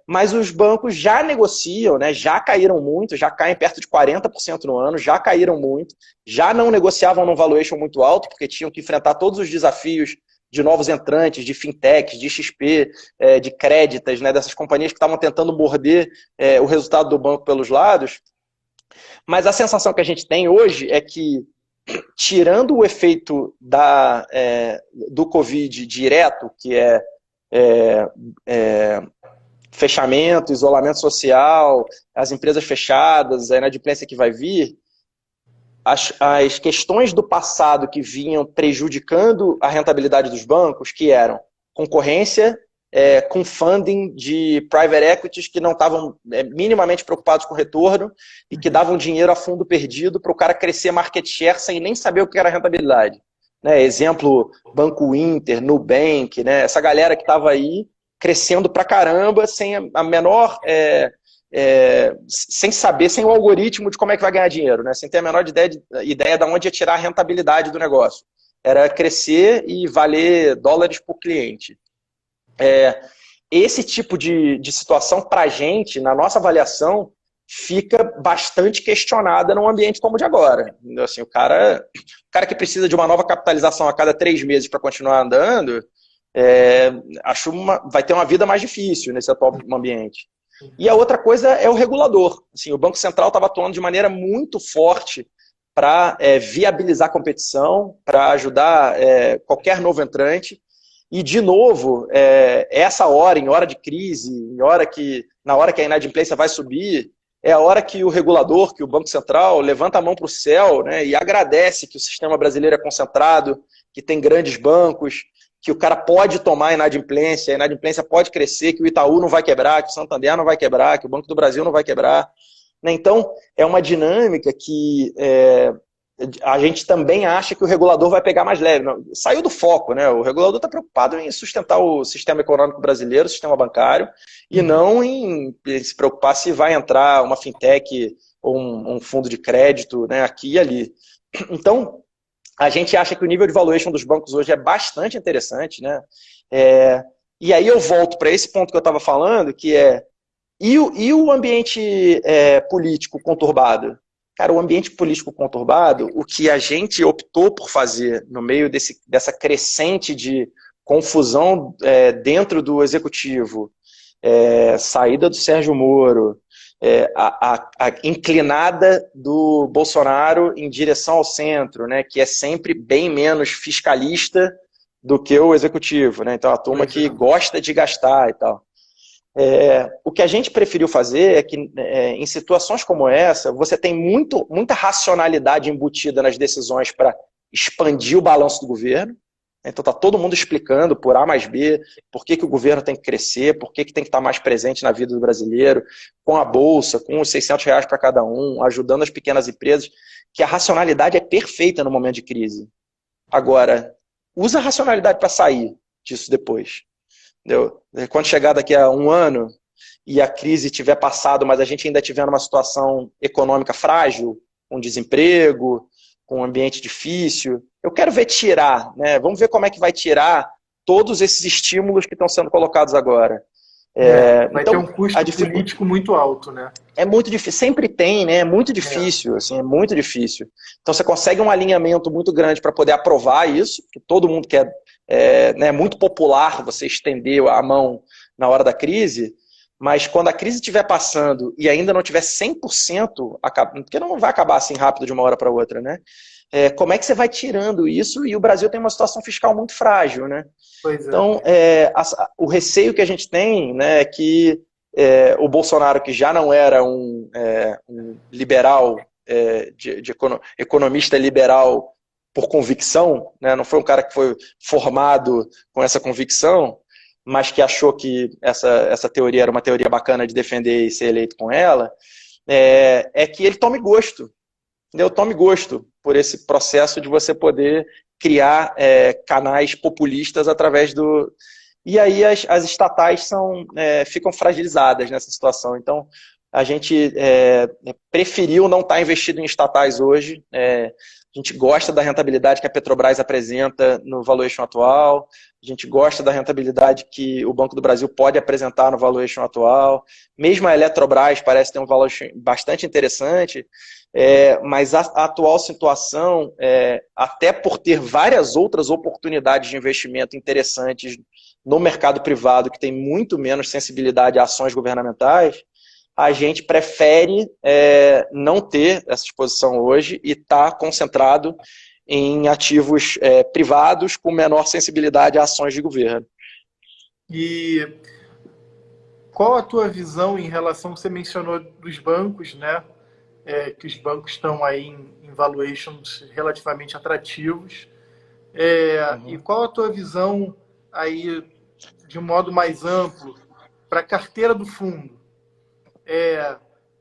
Mas os bancos já negociam, né, já caíram muito, já caem perto de 40% no ano, já caíram muito, já não negociavam num valuation muito alto, porque tinham que enfrentar todos os desafios de novos entrantes, de fintechs, de XP, de créditas, né, dessas companhias que estavam tentando morder o resultado do banco pelos lados. Mas a sensação que a gente tem hoje é que, tirando o efeito do Covid direto, que fechamento, isolamento social, as empresas fechadas, a inadimplência que vai vir, as questões do passado que vinham prejudicando a rentabilidade dos bancos, que eram concorrência com funding de private equities que não estavam minimamente preocupados com retorno e que davam dinheiro a fundo perdido para o cara crescer market share sem nem saber o que era rentabilidade. Né? Exemplo, Banco Inter, Nubank, né? Essa galera que estava aí crescendo pra caramba, sem a menor... sem saber, sem o algoritmo de como é que vai ganhar dinheiro, né? Sem ter a menor ideia de onde ia tirar a rentabilidade do negócio. Era crescer e valer dólares por cliente. Esse tipo de situação, para a gente, na nossa avaliação, fica bastante questionada num ambiente como o de agora. Assim, o cara que precisa de uma nova capitalização a cada 3 meses para continuar andando, vai ter uma vida mais difícil nesse atual ambiente. E a outra coisa é o regulador. Assim, o Banco Central estava atuando de maneira muito forte para viabilizar a competição, para ajudar qualquer novo entrante. E, de novo, essa hora, em hora de crise, na hora que a inadimplência vai subir, é a hora que o regulador, que o Banco Central, levanta a mão para o céu, né, e agradece que o sistema brasileiro é concentrado, que tem grandes bancos, que o cara pode tomar a inadimplência pode crescer, que o Itaú não vai quebrar, que o Santander não vai quebrar, que o Banco do Brasil não vai quebrar. Então, é uma dinâmica que a gente também acha que o regulador vai pegar mais leve. Não, saiu do foco, né? O regulador está preocupado em sustentar o sistema econômico brasileiro, o sistema bancário, e não em se preocupar se vai entrar uma fintech ou um fundo de crédito, né, aqui e ali. Então, a gente acha que o nível de valuation dos bancos hoje é bastante interessante, né? E aí eu volto para esse ponto que eu estava falando, que e o ambiente político conturbado? Cara, o ambiente político conturbado, o que a gente optou por fazer no meio dessa crescente de confusão dentro do executivo, saída do Sérgio Moro, a inclinada do Bolsonaro em direção ao centro, né, que é sempre bem menos fiscalista do que o executivo, né? Então, a turma que gosta de gastar e tal. O que a gente preferiu fazer é que, em situações como essa, você tem muita racionalidade embutida nas decisões para expandir o balanço do governo. Então está todo mundo explicando por A mais B, por que o governo tem que crescer, por que tem que estar mais presente na vida do brasileiro, com a Bolsa, com os R$ 600 para cada um, ajudando as pequenas empresas, que a racionalidade é perfeita no momento de crise. Agora, usa a racionalidade para sair disso depois. Entendeu? Quando chegar daqui a um ano e a crise tiver passado, mas a gente ainda tiver numa situação econômica frágil, com desemprego, com um ambiente difícil, eu quero ver tirar, né? Vamos ver como é que vai tirar todos esses estímulos que estão sendo colocados agora. Vai ter um custo político muito alto, né? É muito difícil, sempre tem, né? É muito difícil, assim, é muito difícil. Então você consegue um alinhamento muito grande para poder aprovar isso, que todo mundo quer, né, muito popular você estender a mão na hora da crise, mas quando a crise estiver passando e ainda não tiver 100%, porque não vai acabar assim rápido de uma hora para outra, né? Como é que você vai tirando isso? E o Brasil tem uma situação fiscal muito frágil, né? Pois é. Então, o receio que a gente tem, né, é que o Bolsonaro, que já não era um liberal, economista liberal por convicção, né, não foi um cara que foi formado com essa convicção, mas que achou que essa teoria era uma teoria bacana de defender e ser eleito com ela, que ele tome gosto. Entendeu? Tome gosto por esse processo de você poder criar canais populistas através do... E aí as estatais ficam fragilizadas nessa situação. Então, a gente preferiu não estar investido em estatais hoje. A gente gosta da rentabilidade que a Petrobras apresenta no valuation atual, a gente gosta da rentabilidade que o Banco do Brasil pode apresentar no valuation atual, mesmo a Eletrobras parece ter um valuation bastante interessante, mas a atual situação, até por ter várias outras oportunidades de investimento interessantes no mercado privado, que tem muito menos sensibilidade a ações governamentais, a gente prefere não ter essa exposição hoje e estar concentrado em ativos privados com menor sensibilidade a ações de governo. E qual a tua visão em relação, você mencionou dos bancos, né? Que os bancos estão aí em valuations relativamente atrativos. E qual a tua visão aí, de um modo mais amplo, para a carteira do fundo?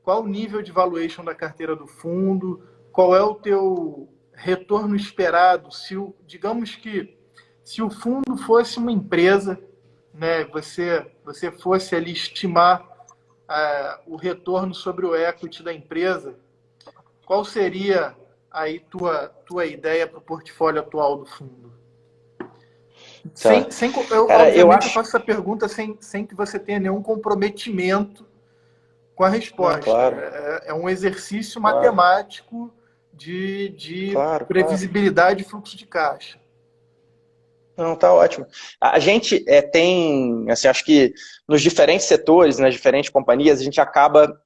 Qual o nível de valuation da carteira do fundo? Qual é o teu retorno esperado? Digamos que se o fundo fosse uma empresa, né, você fosse ali estimar o retorno sobre o equity da empresa, qual seria aí tua ideia para o portfólio atual do fundo? Tá. Obviamente eu faço essa pergunta sem que você tenha nenhum comprometimento com a resposta. Claro. É um exercício matemático de previsibilidade e fluxo de caixa. Não, tá ótimo. A gente tem, assim, acho que nos diferentes setores, nas diferentes companhias, a gente acaba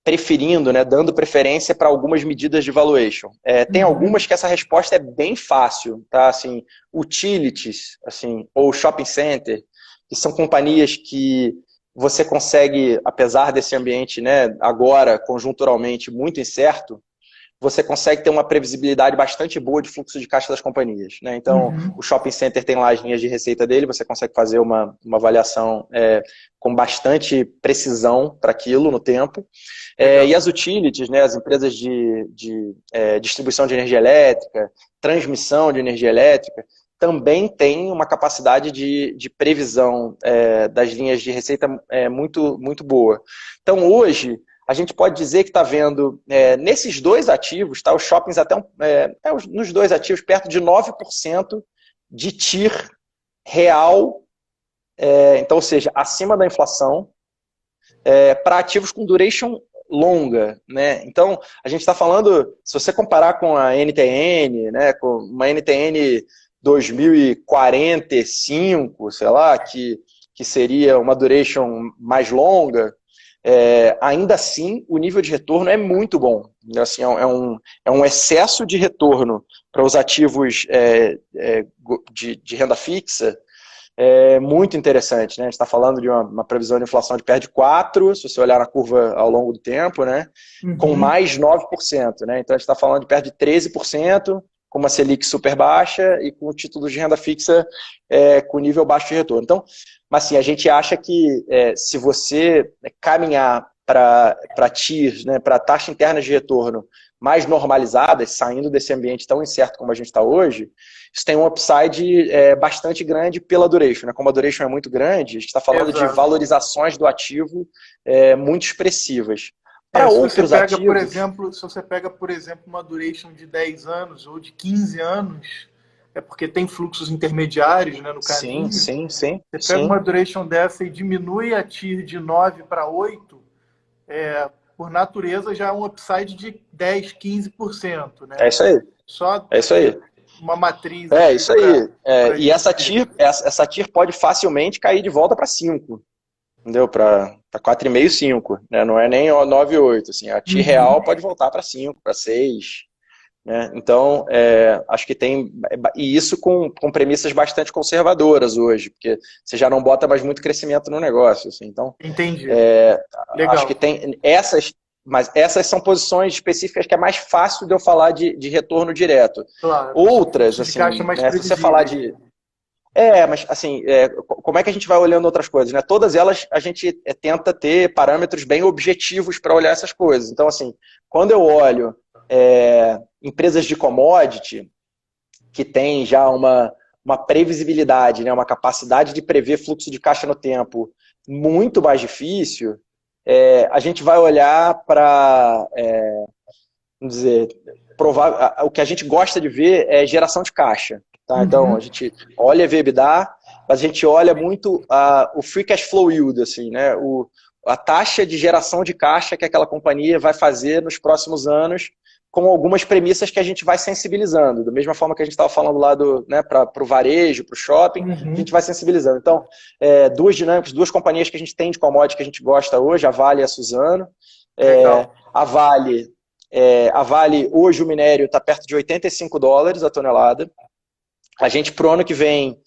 preferindo, né, dando preferência para algumas medidas de valuation. Tem algumas que essa resposta é bem fácil, tá? Assim, utilities, assim, ou shopping center, que são companhias que você consegue, apesar desse ambiente, né, agora conjunturalmente muito incerto, você consegue ter uma previsibilidade bastante boa de fluxo de caixa das companhias, né? Então, o shopping center tem lá as linhas de receita dele, você consegue fazer uma avaliação com bastante precisão para aquilo no tempo. E as utilities, né, as empresas de distribuição de energia elétrica, transmissão de energia elétrica, também tem uma capacidade de previsão das linhas de receita muito, muito boa. Então, hoje, a gente pode dizer que está vendo, nesses dois ativos, tá, os shoppings até nos dois ativos, perto de 9% de TIR real, então, ou seja, acima da inflação, para ativos com duration longa, né? Então, a gente está falando, se você comparar com a NTN, né, com uma NTN 2045, sei lá, que seria uma duration mais longa, ainda assim o nível de retorno é muito bom. Assim, é um excesso de retorno para os ativos de renda fixa muito interessante, né? A gente está falando de uma previsão de inflação de perto de 4%, se você olhar na curva ao longo do tempo, né? Com mais 9%, né? Então a gente está falando de perto de 13%, com uma Selic super baixa e com títulos de renda fixa com nível baixo de retorno. Então, mas assim, a gente acha que se você caminhar para TIRs, né, para taxa interna de retorno mais normalizadas, saindo desse ambiente tão incerto como a gente está hoje, isso tem um upside bastante grande pela duration, né? Como a duration é muito grande, a gente está falando de valorizações do ativo muito expressivas. Para outros ativos... Se você pega, por exemplo, uma duration de 10 anos ou de 15 anos, é porque tem fluxos intermediários, né, no caminho. Sim. Você pega uma duration dessa e diminui a TIR de 9 para 8, por natureza já é um upside de 10, 15%. Né? É isso aí. É isso aí. Uma matriz. É isso aí. E essa TIR pode facilmente cair de volta para 5. Entendeu? Para 4,5, 5. Né? Não é nem 9,8. Assim. A TIR real pode voltar para 5, para 6. Né? Então, acho que tem... E isso com premissas bastante conservadoras hoje, porque você já não bota mais muito crescimento no negócio. Assim. Então, entendi. Legal. Acho que tem essas... Mas essas são posições específicas que é mais fácil de eu falar de retorno direto. Claro. Outras, assim, se você falar de... mas assim, como é que a gente vai olhando outras coisas? Né? Todas elas a gente tenta ter parâmetros bem objetivos para olhar essas coisas. Então, assim, quando eu olho empresas de commodity que tem já uma previsibilidade, né? Uma capacidade de prever fluxo de caixa no tempo muito mais difícil, a gente vai olhar para, vamos dizer, o que a gente gosta de ver é geração de caixa. Tá? Então, a gente olha EBITDA, mas a gente olha muito o free cash flow yield, assim, né? A taxa de geração de caixa que aquela companhia vai fazer nos próximos anos, com algumas premissas que a gente vai sensibilizando. Da mesma forma que a gente estava falando lá para o varejo, para o shopping, a gente vai sensibilizando. Então, duas dinâmicas, duas companhias que a gente tem de commodity que a gente gosta hoje, a Vale e a Suzano. A Vale, hoje o minério está perto de $85 a tonelada. A gente, para o ano que vem,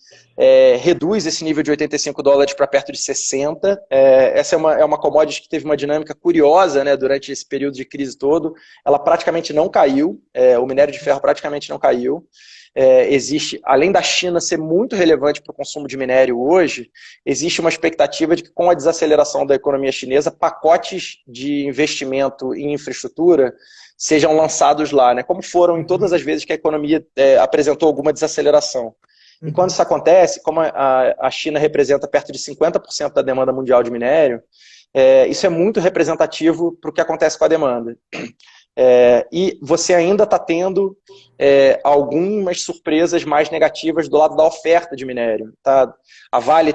reduz esse nível de $85 para perto de 60. Essa é uma commodity que teve uma dinâmica curiosa, né, durante esse período de crise todo. Ela praticamente não caiu, o minério de ferro praticamente não caiu. Existe, além da China ser muito relevante para o consumo de minério hoje, existe uma expectativa de que com a desaceleração da economia chinesa, pacotes de investimento em infraestrutura sejam lançados lá, né? Como foram em todas as vezes que a economia apresentou alguma desaceleração. E quando isso acontece, como a China representa perto de 50% da demanda mundial de minério, isso é muito representativo para o que acontece com a demanda. E você ainda está tendo algumas surpresas mais negativas do lado da oferta de minério. Tá? A Vale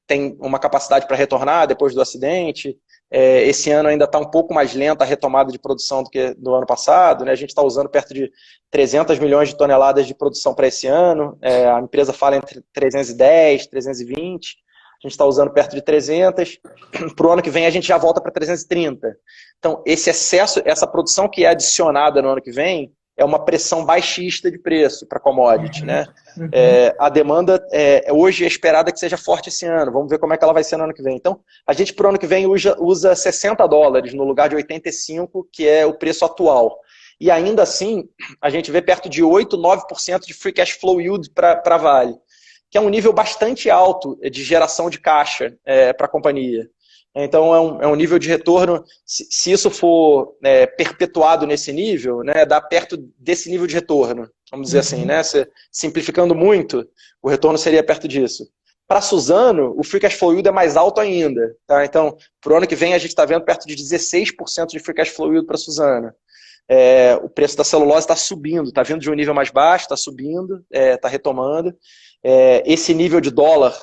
tem uma capacidade para retornar depois do acidente. Esse ano ainda está um pouco mais lenta a retomada de produção do que do ano passado. Né? A gente está usando perto de 300 milhões de toneladas de produção para esse ano. A empresa fala entre 310, 320. A gente está usando perto de 300. Para o ano que vem a gente já volta para 330. Então, esse excesso, essa produção que é adicionada no ano que vem, é uma pressão baixista de preço para commodity. Né? A demanda hoje é esperada que seja forte esse ano. Vamos ver como é que ela vai ser no ano que vem. Então, a gente para o ano que vem usa $60 no lugar de 85, que é o preço atual. E ainda assim, a gente vê perto de 8, 9% de free cash flow yield para a Vale, que é um nível bastante alto de geração de caixa para a companhia. Então, é um nível de retorno, se isso for perpetuado nesse nível, né, dá perto desse nível de retorno, vamos dizer assim, né? Simplificando muito, o retorno seria perto disso. Para Suzano, o free cash flow yield é mais alto ainda. Tá? Então, para o ano que vem, a gente está vendo perto de 16% de free cash flow yield para Suzano. O preço da celulose está subindo, está vindo de um nível mais baixo, está subindo, está retomando. Esse nível de dólar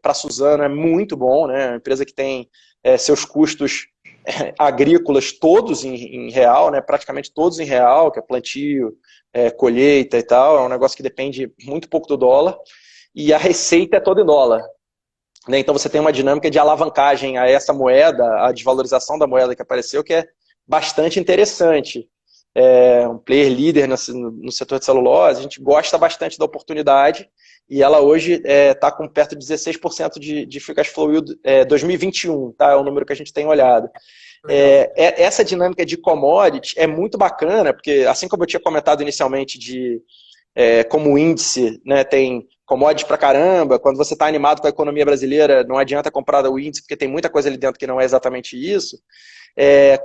para a Suzano é muito bom, né? Uma empresa que tem seus custos agrícolas todos em real, né? Praticamente todos em real, que é plantio, colheita e tal. É um negócio que depende muito pouco do dólar. E a receita é toda em dólar. né? Então você tem uma dinâmica de alavancagem a essa moeda, a desvalorização da moeda que apareceu, que é bastante interessante. Um player líder no setor de celulose, a gente gosta bastante da oportunidade e ela hoje está com perto de 16% de free cash flow yield 2021, tá? É o número que a gente tem olhado. Essa dinâmica de commodity é muito bacana, porque assim como eu tinha comentado inicialmente como índice, né, tem commodities pra caramba, quando você está animado com a economia brasileira, não adianta comprar o índice, porque tem muita coisa ali dentro que não é exatamente isso.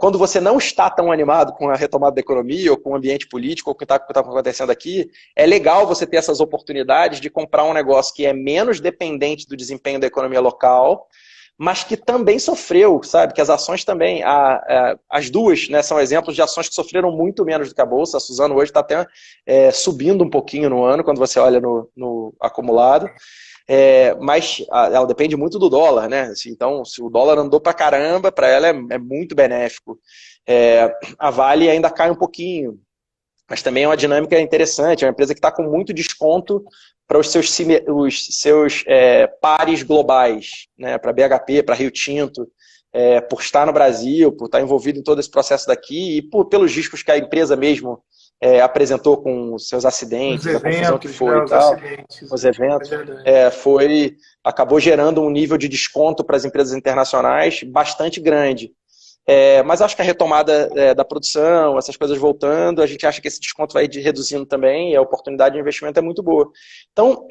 Quando você não está tão animado com a retomada da economia, ou com o ambiente político, ou com o que está acontecendo aqui, é legal você ter essas oportunidades de comprar um negócio que é menos dependente do desempenho da economia local, mas que também sofreu, sabe? Que as ações também, as duas, né, são exemplos de ações que sofreram muito menos do que a Bolsa. A Suzano hoje está até subindo um pouquinho no ano, quando você olha no acumulado. Mas ela depende muito do dólar, né? Assim, então, se o dólar andou pra caramba, para ela é muito benéfico. A Vale ainda cai um pouquinho, mas também é uma dinâmica interessante. É uma empresa que está com muito desconto para os seus pares globais, né? Para BHP, para Rio Tinto, por estar no Brasil, por estar envolvido em todo esse processo daqui e pelos riscos que a empresa mesmo apresentou com os seus acidentes, a confusão que foi, né, e tal, os eventos, acabou gerando um nível de desconto para as empresas internacionais bastante grande. Mas acho que a retomada da produção, essas coisas voltando, a gente acha que esse desconto vai reduzindo também e a oportunidade de investimento é muito boa. Então,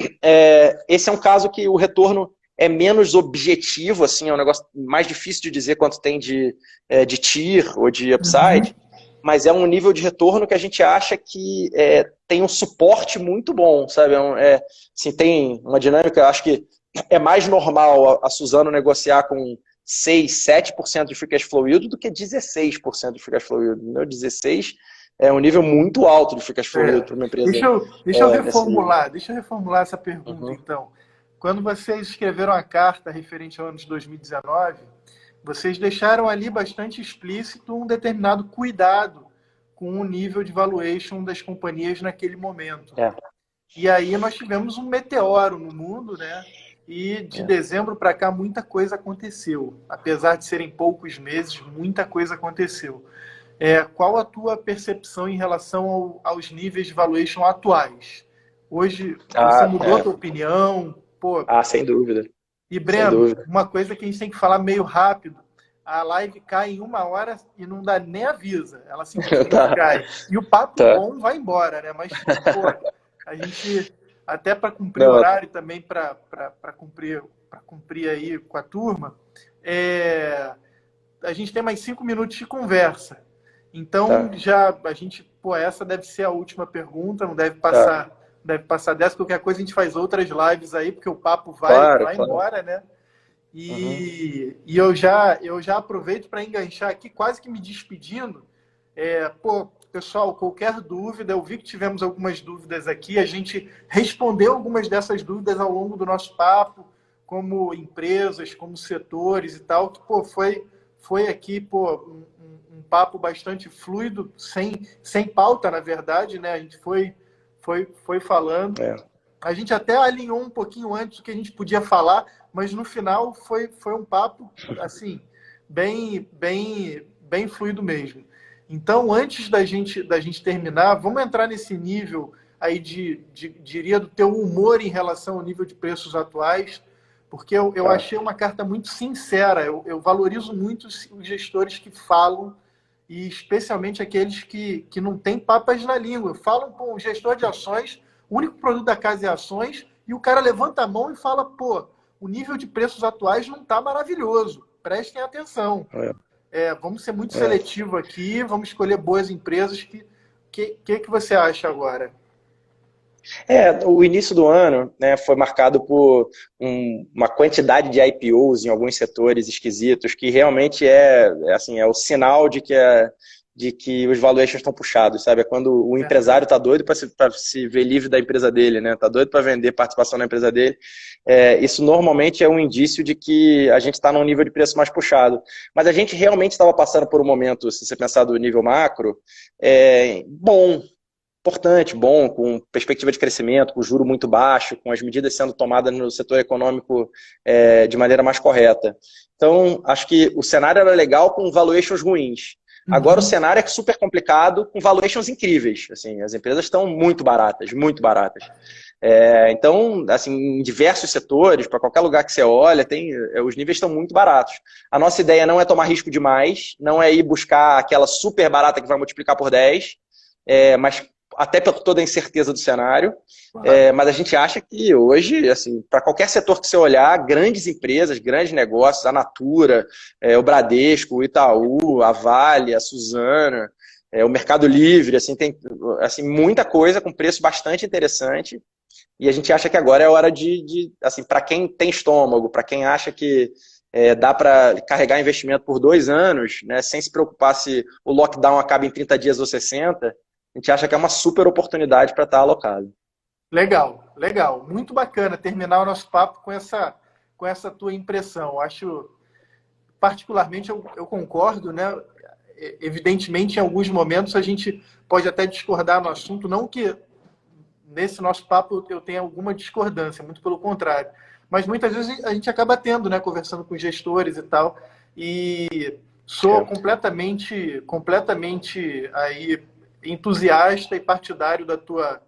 esse é um caso que o retorno é menos objetivo, assim, é um negócio mais difícil de dizer quanto tem de TIR ou de upside, mas é um nível de retorno que a gente acha que tem um suporte muito bom, sabe? Assim, tem uma dinâmica, acho que é mais normal a Suzano negociar com 6, 7% de free cash flow yield do que 16% de free cash flow yield. 16 é um nível muito alto de free cash flow yield para uma empresa. Deixa eu reformular essa pergunta, então. Quando vocês escreveram a carta referente ao ano de 2019, vocês deixaram ali bastante explícito um determinado cuidado com o nível de valuation das companhias naquele momento. E aí nós tivemos um meteoro no mundo, né? E de dezembro para cá muita coisa aconteceu. Apesar de serem poucos meses, muita coisa aconteceu. Qual a tua percepção em relação aos níveis de valuation atuais? Hoje você mudou a tua opinião? Sem dúvida. E Breno, uma coisa que a gente tem que falar meio rápido, a live cai em 1 hora e não dá nem avisa, ela simplesmente cai. E o papo bom vai embora, né? Mas, a gente, até para cumprir o horário também, para cumprir aí com a turma, a gente tem mais 5 minutos de conversa. Então, a gente, essa deve ser a última pergunta, não deve passar... Deve passar dessa, qualquer coisa a gente faz outras lives aí, porque o papo vai embora, né? E eu já aproveito para enganchar aqui, quase que me despedindo. Pessoal, qualquer dúvida, eu vi que tivemos algumas dúvidas aqui, a gente respondeu algumas dessas dúvidas ao longo do nosso papo, como empresas, como setores e tal, que foi aqui um papo bastante fluido, sem pauta, na verdade, né? A gente foi falando. A gente até alinhou um pouquinho antes do que a gente podia falar, mas no final foi um papo assim, bem fluido mesmo. Então, antes da gente terminar, vamos entrar nesse nível aí diria do teu humor em relação ao nível de preços atuais, porque eu achei uma carta muito sincera. Eu valorizo muito os gestores que falam, e especialmente aqueles que não têm papas na língua. Falam com o gestor de ações, o único produto da casa é ações, e o cara levanta a mão e fala, o nível de preços atuais não está maravilhoso, prestem atenção. Vamos ser muito seletivo aqui, vamos escolher boas empresas. Que você acha agora? O início do ano, né, foi marcado por uma quantidade de IPOs em alguns setores esquisitos, que realmente é o sinal de que os valuations estão puxados, sabe? É quando o empresário está doido para se ver livre da empresa dele, né? Está doido para vender participação na empresa dele. Isso normalmente é um indício de que a gente está num nível de preço mais puxado. Mas a gente realmente estava passando por um momento, se você pensar do nível macro, bom. importante, bom, com perspectiva de crescimento, com juro muito baixo, com as medidas sendo tomadas no setor econômico de maneira mais correta. Então, acho que o cenário era legal com valuations ruins. Agora o cenário é super complicado com valuations incríveis. Assim, as empresas estão muito baratas, muito baratas. Então, assim, em diversos setores, para qualquer lugar que você olha, os níveis estão muito baratos. A nossa ideia não é tomar risco demais, não é ir buscar aquela super barata que vai multiplicar por 10, mas até por toda a incerteza do cenário. Mas a gente acha que hoje, assim, para qualquer setor que você olhar, grandes empresas, grandes negócios, a Natura, o Bradesco, o Itaú, a Vale, a Suzano, o Mercado Livre, assim, tem assim, muita coisa com preço bastante interessante. E a gente acha que agora é hora assim, para quem tem estômago, para quem acha que dá para carregar investimento por 2 anos, né, sem se preocupar se o lockdown acaba em 30 dias ou 60, a gente acha que é uma super oportunidade para estar alocado. Legal, legal. Muito bacana terminar o nosso papo com essa tua impressão. Acho, particularmente, eu concordo, né? Evidentemente, em alguns momentos a gente pode até discordar no assunto, não que nesse nosso papo eu tenha alguma discordância, muito pelo contrário. Mas muitas vezes a gente acaba tendo, né? Conversando com gestores e tal. E sou completamente aí entusiasta e partidário da tua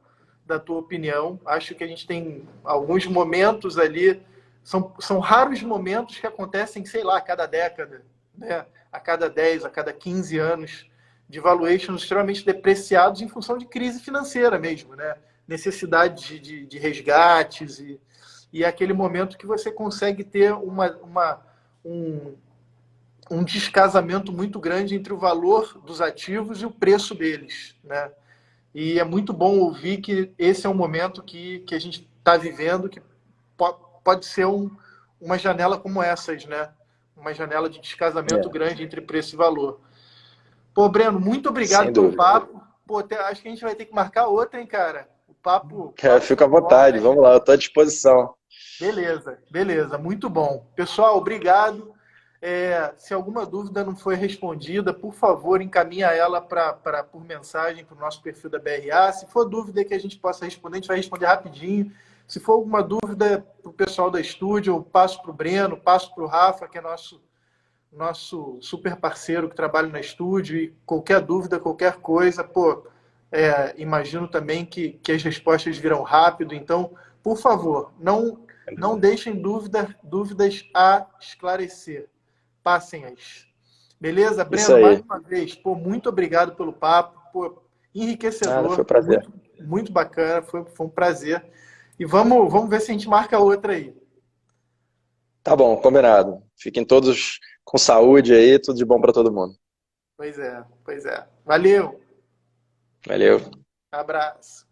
opinião. Acho que a gente tem alguns momentos ali, são raros momentos que acontecem, sei lá, a cada década, né? A cada 10, a cada 15 anos, de valuations extremamente depreciados em função de crise financeira mesmo, né? Necessidade de resgates e é aquele momento que você consegue ter um descasamento muito grande entre o valor dos ativos e o preço deles, né? E é muito bom ouvir que esse é um momento que a gente está vivendo, que pode ser uma janela como essas, né? Uma janela de descasamento grande entre preço e valor. Pô, Breno, muito obrigado pelo papo. Pô, acho que a gente vai ter que marcar outra, hein, cara? O papo fica à vontade, vamos lá, eu estou à disposição. Beleza, beleza, muito bom. Pessoal, obrigado. Se alguma dúvida não foi respondida, por favor, encaminha ela por mensagem para o nosso perfil da BRA. Se for dúvida que a gente possa responder, a gente vai responder rapidinho. Se for alguma dúvida para o pessoal da estúdio, eu passo para o Breno, passo para o Rafa, que é nosso super parceiro que trabalha na estúdio. E qualquer dúvida, qualquer coisa, imagino também que as respostas virão rápido. Então, por favor, não deixem dúvidas a esclarecer. Passem-as. Beleza? Breno, mais uma vez, muito obrigado pelo papo. Enriquecedor. Foi um prazer. Muito, muito bacana. Foi um prazer. E vamos ver se a gente marca outra aí. Tá bom, combinado. Fiquem todos com saúde aí, tudo de bom para todo mundo. Pois é. Valeu. Valeu. Abraço.